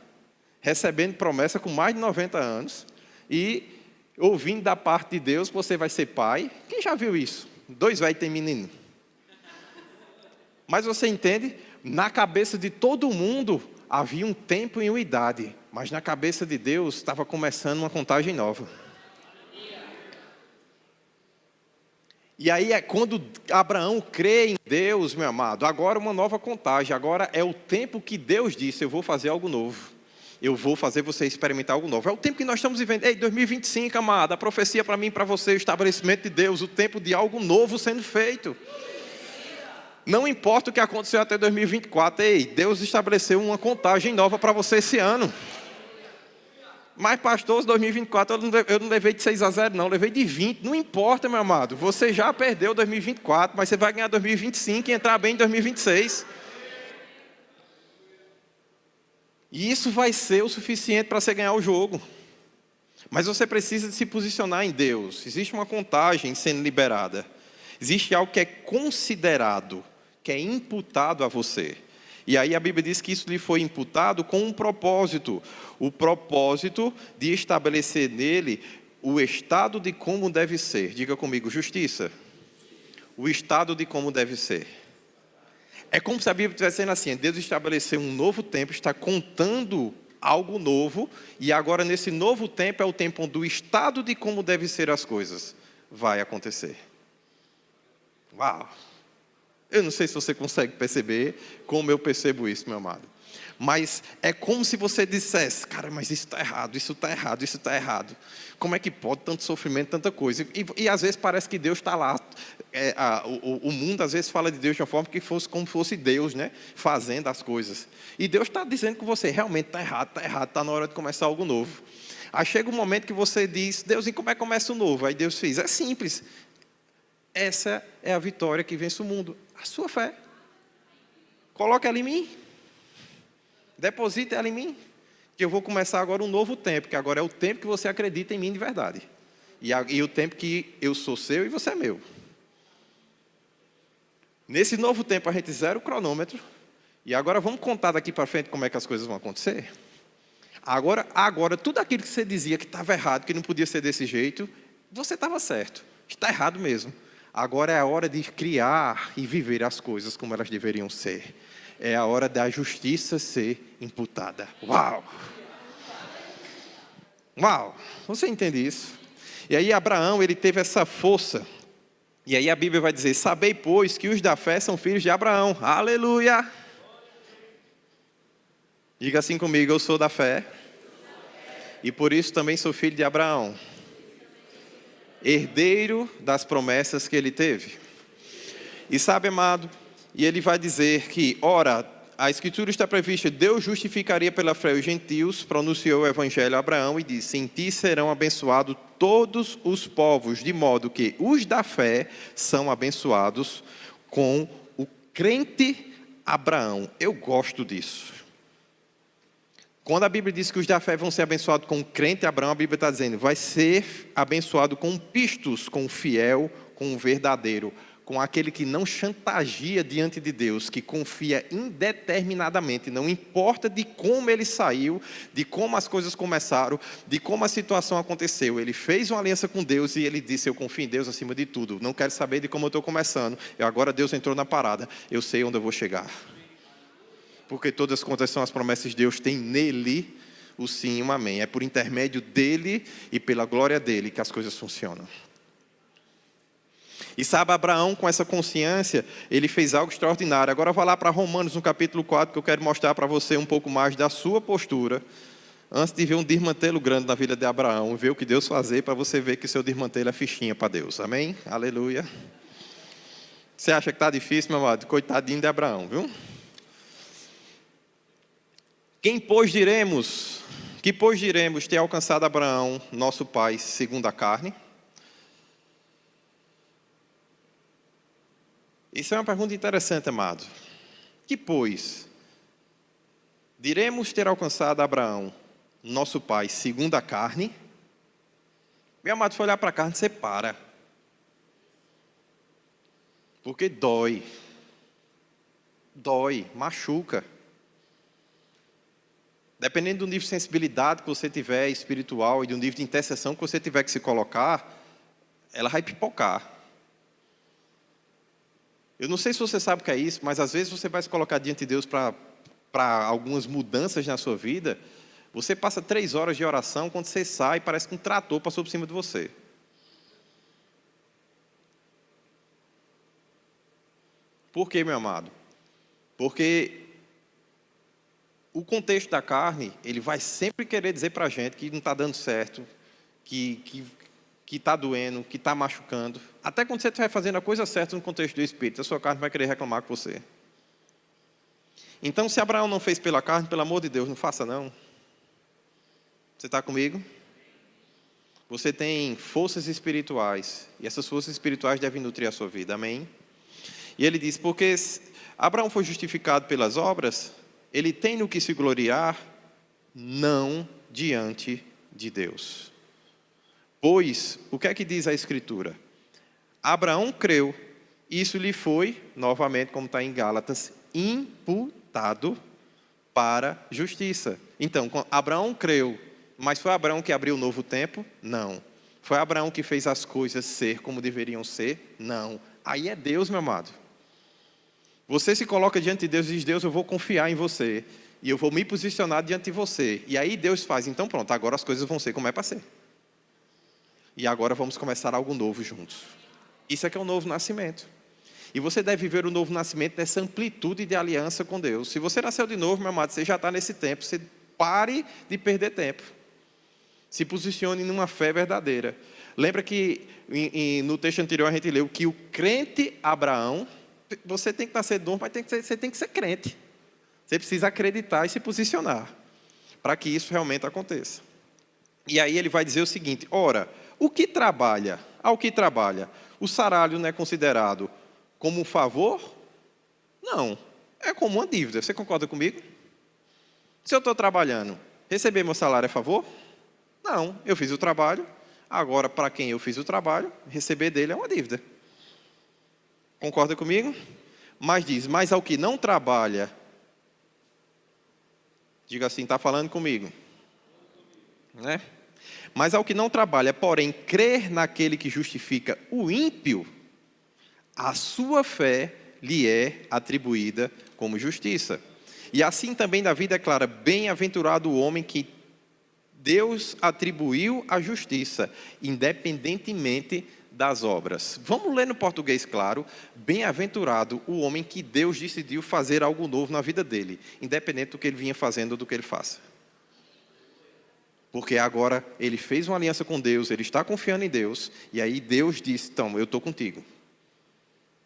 recebendo promessa com mais de 90 anos, e ouvindo da parte de Deus, você vai ser pai. Quem já viu isso? 2 velhos tem menino. Mas você entende? Na cabeça de todo mundo, havia um tempo e uma idade. Mas na cabeça de Deus, estava começando uma contagem nova. E aí é quando Abraão crê em Deus, meu amado, agora uma nova contagem. Agora é o tempo que Deus disse, eu vou fazer algo novo. Eu vou fazer você experimentar algo novo. É o tempo que nós estamos vivendo. Ei, 2025, amado, a profecia para mim e para você, o estabelecimento de Deus, o tempo de algo novo sendo feito. Não importa o que aconteceu até 2024, ei, Deus estabeleceu uma contagem nova para você esse ano. Mas, pastor, 2024 eu não levei de 6-0, não, eu levei de 20. Não importa, meu amado, você já perdeu 2024, mas você vai ganhar 2025 e entrar bem em 2026. E isso vai ser o suficiente para você ganhar o jogo. Mas você precisa de se posicionar em Deus. Existe uma contagem sendo liberada. Existe algo que é considerado, que é imputado a você. E aí a Bíblia diz que isso lhe foi imputado com um propósito. O propósito de estabelecer nele o estado de como deve ser. Diga comigo, justiça. O estado de como deve ser. É como se a Bíblia estivesse dizendo assim, Deus estabeleceu um novo tempo, está contando algo novo, e agora nesse novo tempo é o tempo onde o estado de como deve ser as coisas vai acontecer. Uau! Eu não sei se você consegue perceber como eu percebo isso, meu amado. Mas é como se você dissesse, cara, mas isso está errado, isso está errado, isso está errado. Como é que pode tanto sofrimento, tanta coisa? E às vezes parece que Deus está lá. O mundo às vezes fala de Deus de uma forma que fosse como fosse Deus, né? Fazendo as coisas. E Deus está dizendo que você realmente está errado, está na hora de começar algo novo. Aí chega um momento que você diz, Deus, e como é que começa o novo? Aí Deus fez, é simples. Essa é a vitória que vence o mundo. A sua fé. Coloque ela em mim. Deposite ela em mim. Que eu vou começar agora um novo tempo. Que agora é o tempo que você acredita em mim de verdade. E o tempo que eu sou seu e você é meu. Nesse novo tempo a gente zera o cronômetro. E agora vamos contar daqui para frente como é que as coisas vão acontecer. Agora tudo aquilo que você dizia que estava errado, que não podia ser desse jeito, você estava certo. Está errado mesmo. Agora é a hora de criar e viver as coisas como elas deveriam ser. É a hora da justiça ser imputada. Uau! Uau! Você entende isso? E aí Abraão, ele teve essa força. E aí a Bíblia vai dizer, sabei, pois, que os da fé são filhos de Abraão. Aleluia! Diga assim comigo, eu sou da fé. E por isso também sou filho de Abraão. Herdeiro das promessas que ele teve. E sabe, amado, e ele vai dizer que, ora, a Escritura está prevista, Deus justificaria pela fé os gentios, pronunciou o Evangelho a Abraão e disse, em ti serão abençoados todos os povos, de modo que os da fé são abençoados com o crente Abraão. Eu gosto disso. Quando a Bíblia diz que os da fé vão ser abençoados com o crente Abraão, a Bíblia está dizendo, vai ser abençoado com pistos, com o fiel, com o verdadeiro, com aquele que não chantageia diante de Deus, que confia indeterminadamente, não importa de como ele saiu, de como as coisas começaram, de como a situação aconteceu. Ele fez uma aliança com Deus e ele disse: eu confio em Deus acima de tudo. Não quero saber de como eu estou começando. Agora Deus entrou na parada. Eu sei onde eu vou chegar. Porque todas quantas são as promessas de Deus, tem nele o sim e o amém. É por intermédio dele e pela glória dele que as coisas funcionam. E sabe, Abraão, com essa consciência, ele fez algo extraordinário. Agora vá lá para Romanos, no capítulo 4, que eu quero mostrar para você um pouco mais da sua postura, antes de ver um desmantelo grande na vida de Abraão, ver o que Deus fazer, para você ver que o seu desmantelo é fichinha para Deus. Amém? Aleluia. Você acha que está difícil, meu amado? Coitadinho de Abraão, viu? Que pois diremos ter alcançado Abraão, nosso pai, segundo a carne? Isso é uma pergunta interessante, amado. Que pois diremos ter alcançado Abraão, nosso pai, segundo a carne? Meu amado, se olhar para a carne, você para. Porque dói. Dói, machuca. Dependendo do nível de sensibilidade que você tiver espiritual e do nível de intercessão que você tiver que se colocar, ela vai pipocar. Eu não sei se você sabe o que é isso, mas às vezes você vai se colocar diante de Deus para algumas mudanças na sua vida. Você passa 3 horas de oração, quando você sai, parece que um trator passou por cima de você. Por quê, meu amado? Porque o contexto da carne, ele vai sempre querer dizer para a gente que não está dando certo, que está doendo, que está machucando. Até quando você estiver fazendo a coisa certa no contexto do Espírito, a sua carne vai querer reclamar com você. Então, se Abraão não fez pela carne, pelo amor de Deus, não faça não. Você está comigo? Você tem forças espirituais, e essas forças espirituais devem nutrir a sua vida, amém? E ele diz, porque Abraão foi justificado pelas obras, ele tem no que se gloriar, não diante de Deus. Pois, o que é que diz a Escritura? Abraão creu, isso lhe foi, novamente, como está em Gálatas, imputado para justiça. Então, Abraão creu, mas foi Abraão que abriu o novo tempo? Não. Foi Abraão que fez as coisas ser como deveriam ser? Não. Aí é Deus, meu amado. Você se coloca diante de Deus e diz, Deus, eu vou confiar em você. E eu vou me posicionar diante de você. E aí Deus faz, então pronto, agora as coisas vão ser como é para ser. E agora vamos começar algo novo juntos. Isso é que é o novo nascimento. E você deve viver o novo nascimento nessa amplitude de aliança com Deus. Se você nasceu de novo, meu amado, você já está nesse tempo. Você pare de perder tempo. Se posicione numa fé verdadeira. Lembra que no texto anterior a gente leu que o crente Abraão, você tem que nascer de novo, mas você tem que ser crente. Você precisa acreditar e se posicionar para que isso realmente aconteça. E aí ele vai dizer o seguinte, ora, o que trabalha, ao que trabalha, o salário não é considerado como um favor? Não, é como uma dívida. Você concorda comigo? Se eu estou trabalhando, receber meu salário é favor? Não, eu fiz o trabalho, agora para quem eu fiz o trabalho, receber dele é uma dívida. Concorda comigo? Mas diz, mas ao que não trabalha, diga assim, está falando comigo, né? Mas ao que não trabalha, porém, crer naquele que justifica o ímpio, a sua fé lhe é atribuída como justiça. E assim também Davi declara, bem-aventurado o homem que Deus atribuiu a justiça, independentemente das obras. Vamos ler no português claro, bem-aventurado o homem que Deus decidiu fazer algo novo na vida dele, independente do que ele vinha fazendo ou do que ele faça. Porque agora ele fez uma aliança com Deus, ele está confiando em Deus, e aí Deus disse, então, eu estou contigo.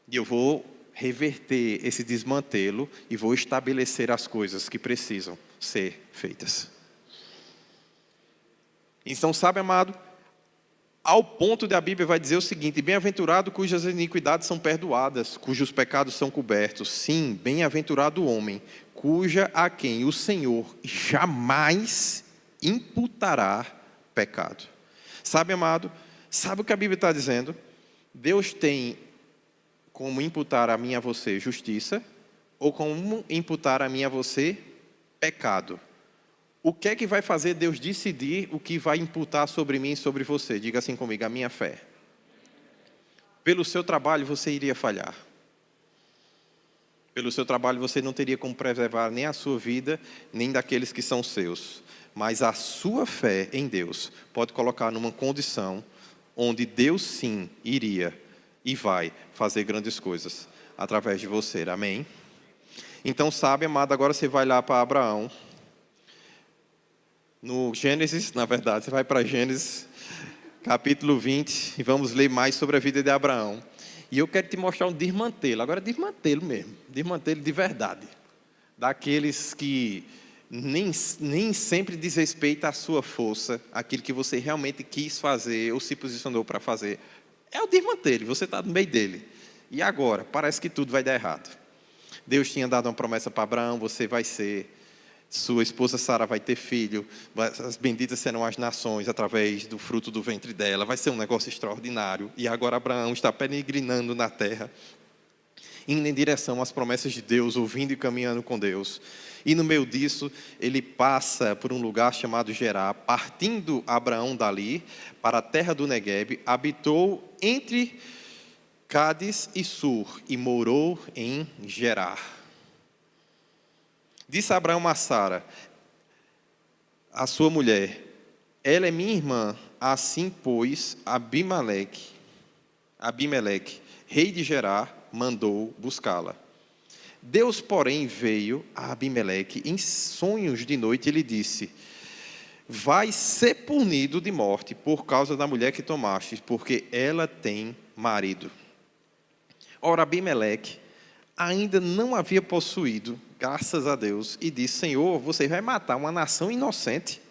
E eu vou reverter esse desmantelo e vou estabelecer as coisas que precisam ser feitas. Então, sabe, amado, ao ponto de a Bíblia vai dizer o seguinte, bem-aventurado cujas iniquidades são perdoadas, cujos pecados são cobertos. Sim, bem-aventurado o homem, cuja a quem o Senhor jamais imputará pecado. Sabe, amado, sabe o que a Bíblia está dizendo? Deus tem como imputar a mim e a você justiça, ou como imputar a mim e a você pecado. O que é que vai fazer Deus decidir o que vai imputar sobre mim e sobre você? Diga assim comigo, a minha fé. Pelo seu trabalho você iria falhar. Pelo seu trabalho você não teria como preservar nem a sua vida, nem daqueles que são seus. Mas a sua fé em Deus pode colocar numa condição onde Deus sim iria e vai fazer grandes coisas através de você. Amém? Então, sabe, amado, agora você vai lá para Abraão. No Gênesis, na verdade, você vai para Gênesis, capítulo 20, e vamos ler mais sobre a vida de Abraão. E eu quero te mostrar um desmantelo, agora desmantelo mesmo, desmantelo de verdade. Daqueles que nem sempre diz respeito à sua força, aquilo que você realmente quis fazer ou se posicionou para fazer. É o desmantelo, você está no meio dele. E agora, parece que tudo vai dar errado. Deus tinha dado uma promessa para Abraão, você vai ser, sua esposa Sara vai ter filho, as benditas serão as nações através do fruto do ventre dela, vai ser um negócio extraordinário. E agora Abraão está peregrinando na terra, indo em direção às promessas de Deus, ouvindo e caminhando com Deus. E no meio disso, ele passa por um lugar chamado Gerar, partindo Abraão dali para a terra do Neguebe, habitou entre Cádiz e Sur e morou em Gerar. Disse Abraão a Sara, a sua mulher, ela é minha irmã, assim pois Abimeleque, rei de Gerar, mandou buscá-la. Deus, porém, veio a Abimeleque em sonhos de noite e lhe disse, vai ser punido de morte por causa da mulher que tomaste, porque ela tem marido. Ora, Abimeleque ainda não havia possuído, graças a Deus, e disse, Senhor, você vai matar uma nação inocente?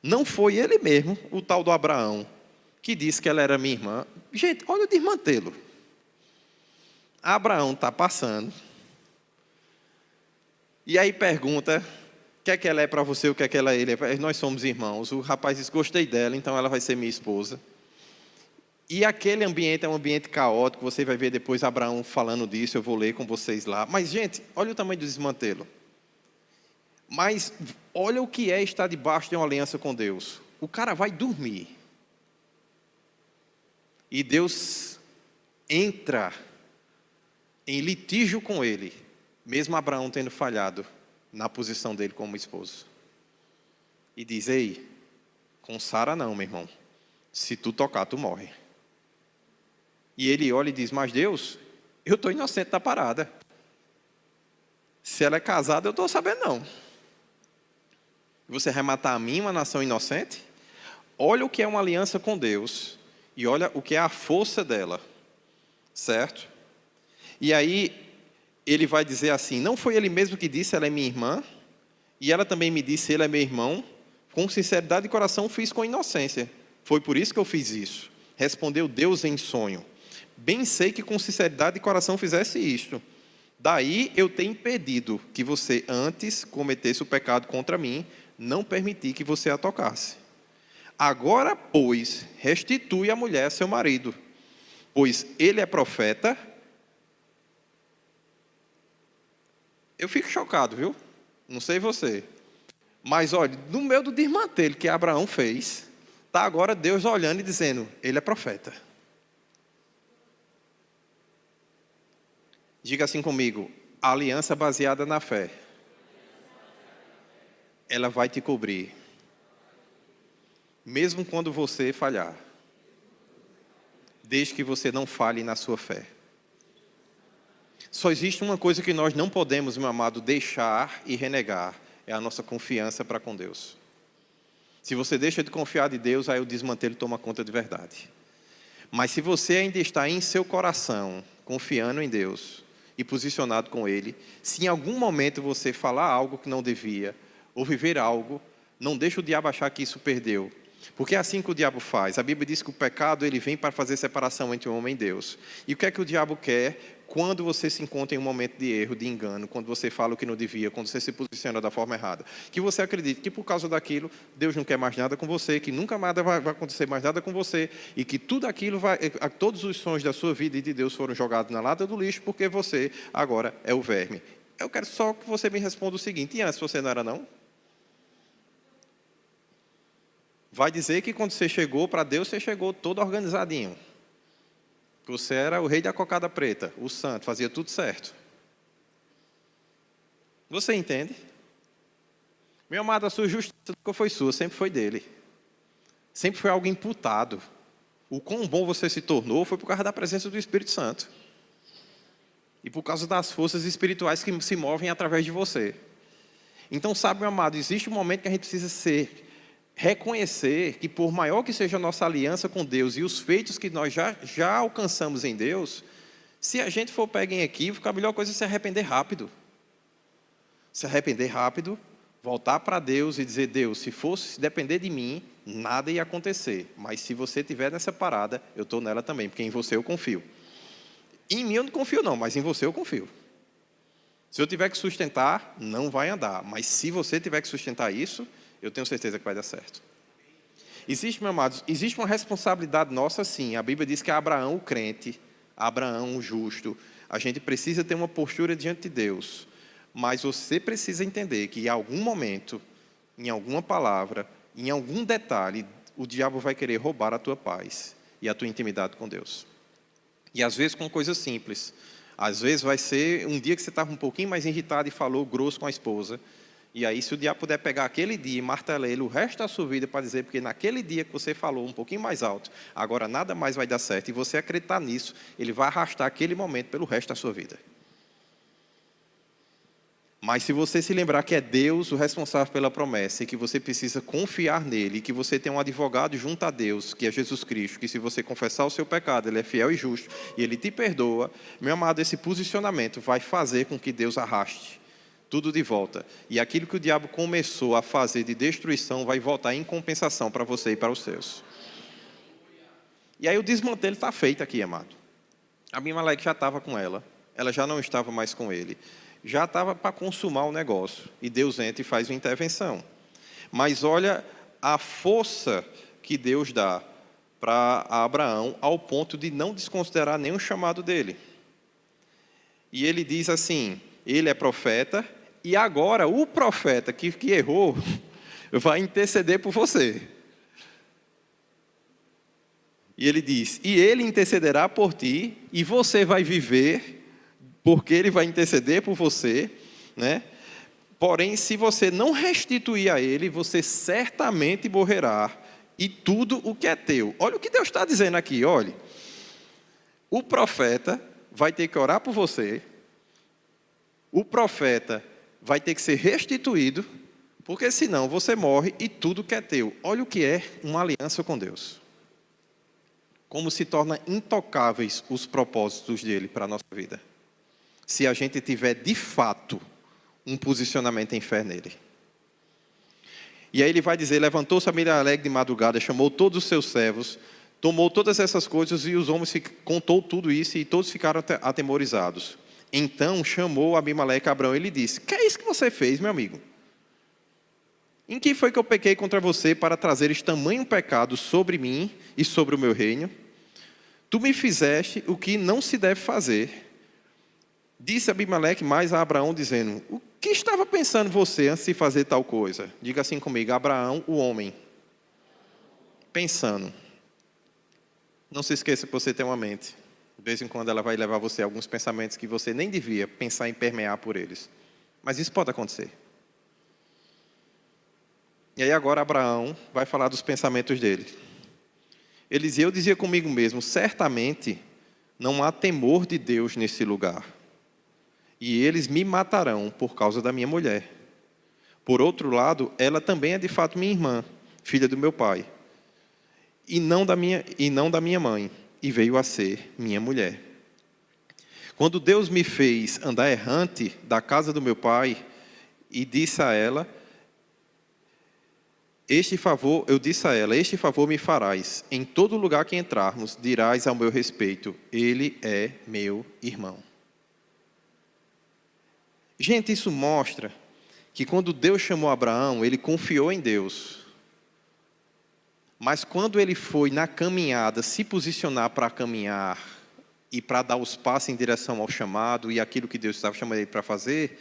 Não foi ele mesmo, o tal do Abraão, que disse que ela era minha irmã. Gente, olha o desmantelo. Abraão está passando, e aí pergunta, o que é que ela é para você, o que é que ela é ele? Nós somos irmãos. O rapaz diz, gostei dela, então ela vai ser minha esposa. E aquele ambiente é um ambiente caótico, você vai ver depois Abraão falando disso, eu vou ler com vocês lá. Mas, gente, olha o tamanho do desmantelo. Mas olha o que é estar debaixo de uma aliança com Deus. O cara vai dormir. E Deus entra em litígio com ele, mesmo Abraão tendo falhado na posição dele como esposo. E diz, ei, com Sara não, meu irmão. Se tu tocar, tu morre. E ele olha e diz, mas Deus, eu estou inocente da parada. Se ela é casada, eu estou sabendo não. Você vai matar a mim, uma nação inocente? Olha o que é uma aliança com Deus. E olha o que é a força dela. Certo? E aí, ele vai dizer assim, não foi ele mesmo que disse, ela é minha irmã? E ela também me disse, ele é meu irmão? Com sinceridade de coração, fiz com inocência. Foi por isso que eu fiz isso. Respondeu Deus em sonho. Bem sei que com sinceridade de coração fizesse isto. Daí eu tenho impedido que você antes cometesse o pecado contra mim, não permiti que você a tocasse. Agora, pois, restitui a mulher a seu marido, pois ele é profeta. Eu fico chocado, viu? Não sei você. Mas, olha, no meio do desmantelo que Abraão fez, está agora Deus olhando e dizendo, ele é profeta. Diga assim comigo, a aliança baseada na fé, ela vai te cobrir, mesmo quando você falhar, desde que você não falhe na sua fé. Só existe uma coisa que nós não podemos, meu amado, deixar e renegar, é a nossa confiança para com Deus. Se você deixa de confiar de Deus, aí o desmantelo toma conta de verdade. Mas se você ainda está em seu coração, confiando em Deus, e posicionado com Ele, se em algum momento você falar algo que não devia, ou viver algo, não deixe o diabo achar que isso perdeu. Porque é assim que o diabo faz. A Bíblia diz que o pecado ele vem para fazer separação entre o homem e Deus. E o que é que o diabo quer quando você se encontra em um momento de erro, de engano, quando você fala o que não devia, quando você se posiciona da forma errada? Que você acredite que por causa daquilo, Deus não quer mais nada com você, que nunca mais vai acontecer mais nada com você, e que tudo aquilo todos os sonhos da sua vida e de Deus foram jogados na lata do lixo, porque você agora é o verme. Eu quero só que você me responda o seguinte: e antes você não era não? Vai dizer que quando você chegou para Deus, você chegou todo organizadinho. Você era o rei da cocada preta, o santo, fazia tudo certo. Você entende? Meu amado, a sua justiça nunca foi sua, sempre foi dele. Sempre foi algo imputado. O quão bom você se tornou foi por causa da presença do Espírito Santo. E por causa das forças espirituais que se movem através de você. Então, sabe, meu amado, existe um momento que a gente precisa reconhecer que por maior que seja a nossa aliança com Deus e os feitos que nós já alcançamos em Deus, se a gente for pego em equívoco, a melhor coisa é se arrepender rápido. Se arrepender rápido, voltar para Deus e dizer: Deus, se depender de mim, nada ia acontecer. Mas se você estiver nessa parada, eu estou nela também, porque em você eu confio. Em mim eu não confio não, mas em você eu confio. Se eu tiver que sustentar, não vai andar. Mas se você tiver que sustentar isso, eu tenho certeza que vai dar certo. Existe, meus amados, existe uma responsabilidade nossa, sim. A Bíblia diz que Abraão, o crente, Abraão, o justo, a gente precisa ter uma postura diante de Deus. Mas você precisa entender que em algum momento, em alguma palavra, em algum detalhe, o diabo vai querer roubar a tua paz e a tua intimidade com Deus. E às vezes com coisas simples. Às vezes vai ser um dia que você estava um pouquinho mais irritado e falou grosso com a esposa. E aí, se o diabo puder pegar aquele dia e martelar ele o resto da sua vida para dizer, porque naquele dia que você falou um pouquinho mais alto, agora nada mais vai dar certo, e você acreditar nisso, ele vai arrastar aquele momento pelo resto da sua vida. Mas se você se lembrar que é Deus o responsável pela promessa, e que você precisa confiar nele, e que você tem um advogado junto a Deus, que é Jesus Cristo, que se você confessar o seu pecado, ele é fiel e justo, e ele te perdoa, meu amado, esse posicionamento vai fazer com que Deus arraste tudo de volta. E aquilo que o diabo começou a fazer de destruição vai voltar em compensação para você e para os seus. E aí o desmantelo está feito aqui, amado. Abimeleque já estava com ela já não estava mais com ele. Já estava para consumar o negócio. E Deus entra e faz uma intervenção. Mas olha a força que Deus dá para Abraão ao ponto de não desconsiderar nenhum chamado dele. E ele diz assim, ele é profeta, e agora o profeta que errou vai interceder por você. E ele diz, e ele intercederá por ti, e você vai viver, porque ele vai interceder por você, né? Porém, se você não restituir a ele, você certamente morrerá, e tudo o que é teu. Olha o que Deus está dizendo aqui, olhe. O profeta vai ter que orar por você, o profeta vai ter que ser restituído, porque senão você morre e tudo que é teu. Olha o que é uma aliança com Deus. Como se torna intocáveis os propósitos dele para a nossa vida. Se a gente tiver de fato um posicionamento em fé nele. E aí ele vai dizer, levantou-se Abimeleque de madrugada, chamou todos os seus servos, tomou todas essas coisas e os homens contou tudo isso e todos ficaram atemorizados. Então chamou Abimeleque a Abraão e lhe disse, que é isso que você fez, meu amigo? Em que foi que eu pequei contra você para trazeres tamanho pecado sobre mim e sobre o meu reino? Tu me fizeste o que não se deve fazer. Disse Abimeleque mais a Abraão, dizendo, o que estava pensando você antes de fazer tal coisa? Diga assim comigo, Abraão, o homem. Pensando. Não se esqueça que você tem uma mente. De vez em quando ela vai levar você a alguns pensamentos que você nem devia pensar em permear por eles. Mas isso pode acontecer. E aí agora Abraão vai falar dos pensamentos dele. Ele dizia, eu dizia comigo mesmo, certamente não há temor de Deus nesse lugar. E eles me matarão por causa da minha mulher. Por outro lado, ela também é de fato minha irmã, filha do meu pai. E não da minha mãe. E veio a ser minha mulher. Quando Deus me fez andar errante da casa do meu pai, e disse a ela, Este favor, eu disse a ela, este favor me farás. Em todo lugar que entrarmos, dirás ao meu respeito, ele é meu irmão. Gente, isso mostra que quando Deus chamou Abraão, ele confiou em Deus. Mas quando ele foi na caminhada, se posicionar para caminhar e para dar os passos em direção ao chamado e aquilo que Deus estava chamando ele para fazer,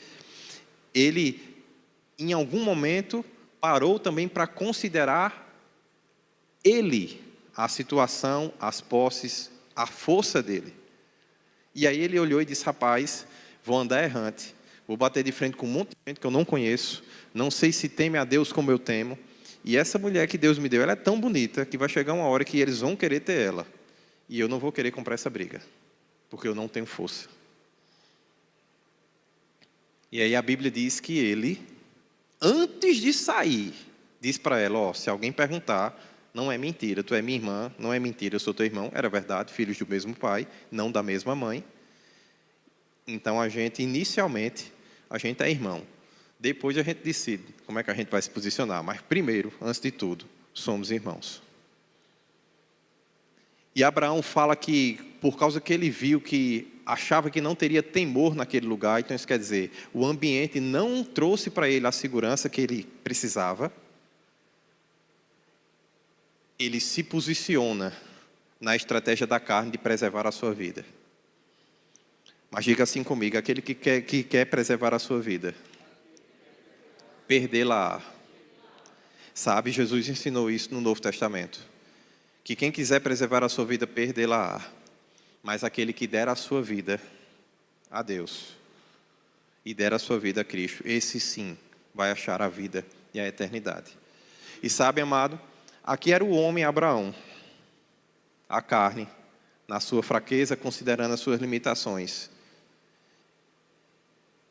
ele, em algum momento, parou também para considerar ele, a situação, as posses, a força dele. E aí ele olhou e disse, rapaz, vou andar errante, vou bater de frente com um monte de gente que eu não conheço, não sei se teme a Deus como eu temo, e essa mulher que Deus me deu, ela é tão bonita que vai chegar uma hora que eles vão querer ter ela, e eu não vou querer comprar essa briga, porque eu não tenho força. E aí a Bíblia diz que ele, antes de sair, diz para ela, ó, se alguém perguntar, não é mentira, tu é minha irmã, não é mentira, eu sou teu irmão, era verdade, filhos do mesmo pai, não da mesma mãe. Então inicialmente, a gente é irmão. Depois a gente decide como é que a gente vai se posicionar, mas primeiro, antes de tudo, somos irmãos. E Abraão fala que, por causa que ele viu que achava que não teria temor naquele lugar, então isso quer dizer, o ambiente não trouxe para ele a segurança que ele precisava, ele se posiciona na estratégia da carne de preservar a sua vida. Mas diga assim comigo, aquele que quer preservar a sua vida, perdê-la. Sabe, Jesus ensinou isso no Novo Testamento, que quem quiser preservar a sua vida, perdê-la. Mas aquele que der a sua vida a Deus e der a sua vida a Cristo, esse sim vai achar a vida e a eternidade. E sabe, amado, aqui era o homem Abraão, a carne, na sua fraqueza, considerando as suas limitações.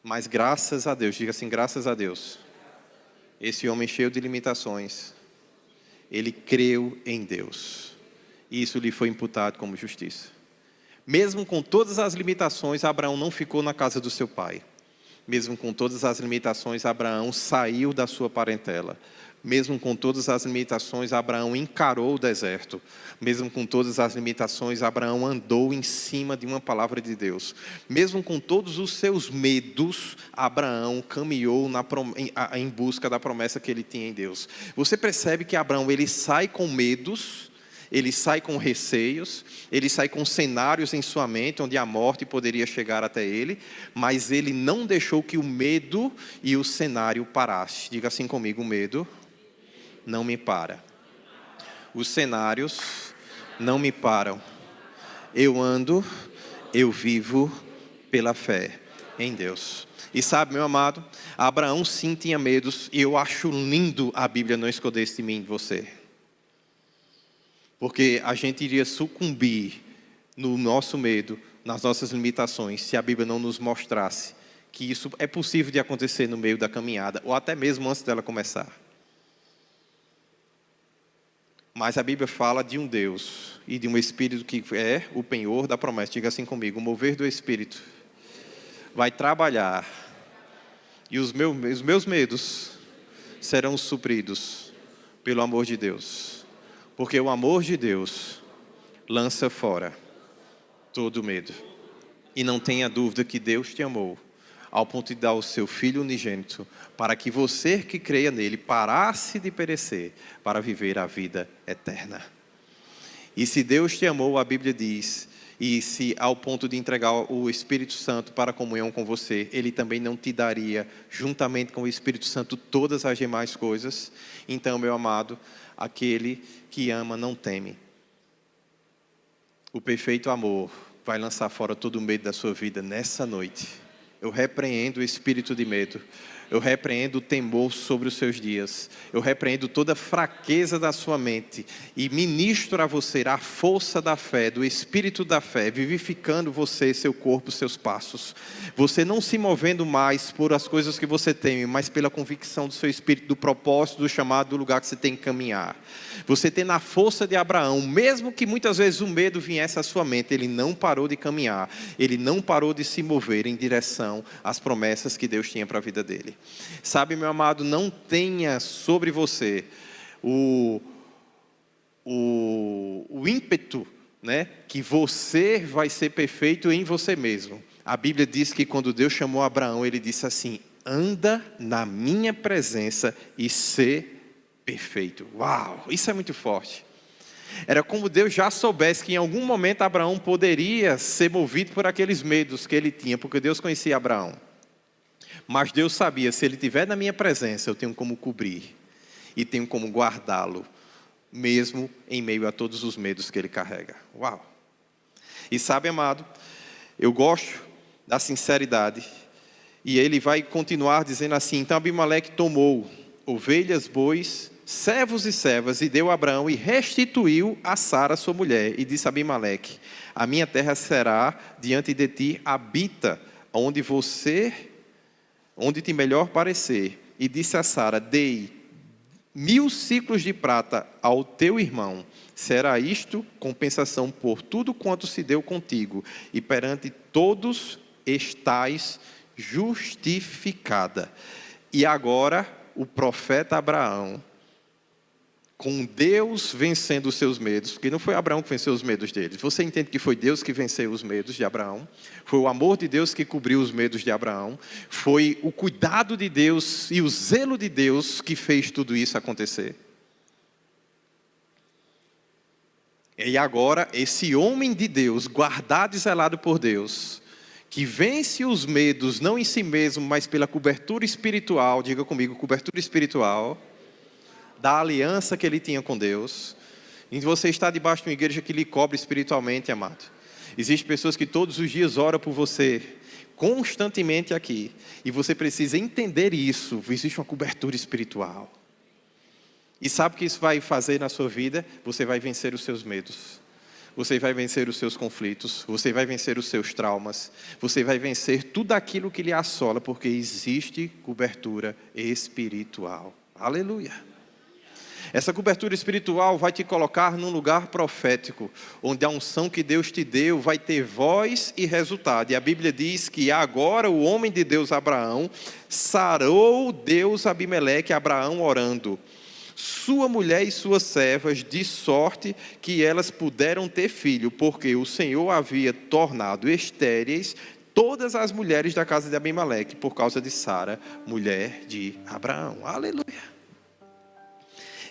Mas graças a Deus, diga assim, graças a Deus, esse homem cheio de limitações, ele creu em Deus. E isso lhe foi imputado como justiça. Mesmo com todas as limitações, Abraão não ficou na casa do seu pai. Mesmo com todas as limitações, Abraão saiu da sua parentela. Mesmo com todas as limitações, Abraão encarou o deserto. Mesmo com todas as limitações, Abraão andou em cima de uma palavra de Deus. Mesmo com todos os seus medos, Abraão caminhou em busca da promessa que ele tinha em Deus. Você percebe que Abraão, ele sai com medos, ele sai com receios, ele sai com cenários em sua mente, onde a morte poderia chegar até ele, mas ele não deixou que o medo e o cenário parassem. Diga assim comigo, o medo não me para. Os cenários não me param. Eu ando, eu vivo pela fé em Deus. E sabe, meu amado, Abraão sim tinha medos, e eu acho lindo a Bíblia não esconder isso de mim e de você. Porque a gente iria sucumbir no nosso medo, nas nossas limitações, se a Bíblia não nos mostrasse que isso é possível de acontecer no meio da caminhada, ou até mesmo antes dela começar. Mas a Bíblia fala de um Deus e de um Espírito que é o penhor da promessa. Diga assim comigo, o mover do Espírito vai trabalhar e os meus medos serão supridos pelo amor de Deus. Porque o amor de Deus lança fora todo medo. E não tenha dúvida que Deus te amou ao ponto de dar o seu Filho unigênito para que você que creia nele parasse de perecer para viver a vida eterna. E se Deus te amou, a Bíblia diz, e se ao ponto de entregar o Espírito Santo para a comunhão com você, Ele também não te daria, juntamente com o Espírito Santo, todas as demais coisas. Então, meu amado, aquele que ama não teme. O perfeito amor vai lançar fora todo o medo da sua vida nessa noite. Eu repreendo o espírito de medo. Eu repreendo o temor sobre os seus dias. Eu repreendo toda a fraqueza da sua mente. E ministro a você a força da fé, do espírito da fé, vivificando você, seu corpo, seus passos. Você não se movendo mais por as coisas que você teme, mas pela convicção do seu espírito, do propósito, do chamado, do lugar que você tem que caminhar. Você tem a força de Abraão, mesmo que muitas vezes o medo viesse à sua mente, ele não parou de caminhar. Ele não parou de se mover em direção às promessas que Deus tinha para a vida dele. Sabe, meu amado, não tenha sobre você o ímpeto, né, que você vai ser perfeito em você mesmo. A Bíblia diz que quando Deus chamou Abraão, ele disse assim: anda na minha presença e ser perfeito. Uau, isso é muito forte. Era como Deus já soubesse que em algum momento Abraão poderia ser movido por aqueles medos que ele tinha, porque Deus conhecia Abraão. Mas Deus sabia, se ele estiver na minha presença, eu tenho como cobrir e tenho como guardá-lo, mesmo em meio a todos os medos que ele carrega. Uau! E sabe, amado, eu gosto da sinceridade. E ele vai continuar dizendo assim: então Abimeleque tomou ovelhas, bois, servos e servas, e deu a Abraão e restituiu a Sara, sua mulher. E disse a Abimeleque: a minha terra será diante de ti, habita onde te melhor parecer. E disse a Sara: dei 1000 ciclos de prata ao teu irmão, será isto compensação por tudo quanto se deu contigo, e perante todos estás justificada. E agora o profeta Abraão, com Deus vencendo os seus medos, porque não foi Abraão que venceu os medos dele. Você entende que foi Deus que venceu os medos de Abraão? Foi o amor de Deus que cobriu os medos de Abraão? Foi o cuidado de Deus e o zelo de Deus que fez tudo isso acontecer? E agora, esse homem de Deus, guardado e zelado por Deus, que vence os medos, não em si mesmo, mas pela cobertura espiritual, diga comigo, cobertura espiritual, da aliança que ele tinha com Deus. E você está debaixo de uma igreja que lhe cobre espiritualmente, amado. Existem pessoas que todos os dias oram por você, constantemente aqui, e você precisa entender isso. Existe uma cobertura espiritual. E sabe o que isso vai fazer na sua vida? Você vai vencer os seus medos. Você vai vencer os seus conflitos. Você vai vencer os seus traumas. Você vai vencer tudo aquilo que lhe assola, porque existe cobertura espiritual. Aleluia! Essa cobertura espiritual vai te colocar num lugar profético, onde a unção que Deus te deu vai ter voz e resultado. E a Bíblia diz que agora o homem de Deus, Abraão, sarou Deus Abimeleque, Abraão orando, sua mulher e suas servas, de sorte que elas puderam ter filho, porque o Senhor havia tornado estéreis todas as mulheres da casa de Abimeleque, por causa de Sara, mulher de Abraão. Aleluia!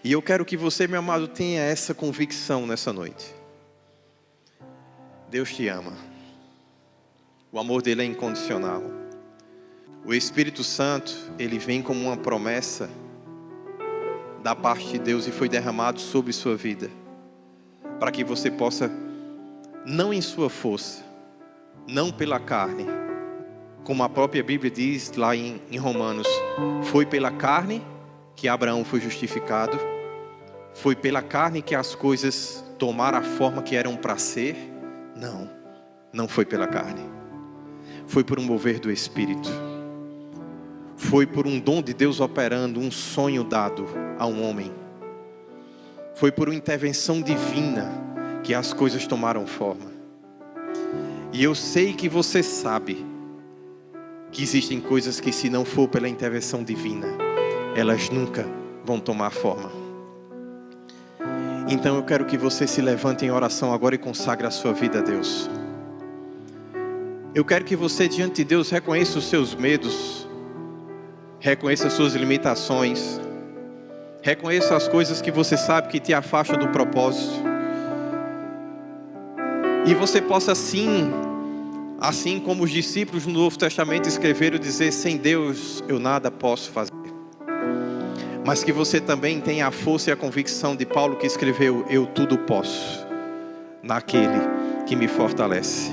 E eu quero que você, meu amado, tenha essa convicção nessa noite. Deus te ama. O amor dele é incondicional. O Espírito Santo, ele vem como uma promessa da parte de Deus e foi derramado sobre sua vida, para que você possa, não em sua força, não pela carne, como a própria Bíblia diz lá em Romanos, foi pela carne que Abraão foi justificado, foi pela carne que as coisas tomaram a forma que eram para ser. Não foi pela carne, foi por um mover do Espírito, foi por um dom de Deus operando, um sonho dado a um homem, foi por uma intervenção divina que as coisas tomaram forma. E eu sei que você sabe que existem coisas que, se não for pela intervenção divina, elas nunca vão tomar forma. Então eu quero que você se levante em oração agora e consagre a sua vida a Deus. Eu quero que você, diante de Deus, reconheça os seus medos, reconheça as suas limitações, reconheça as coisas que você sabe que te afastam do propósito. E você possa assim como os discípulos no Novo Testamento escreveram, dizer: sem Deus eu nada posso fazer. Mas que você também tenha a força e a convicção de Paulo, que escreveu: eu tudo posso naquele que me fortalece.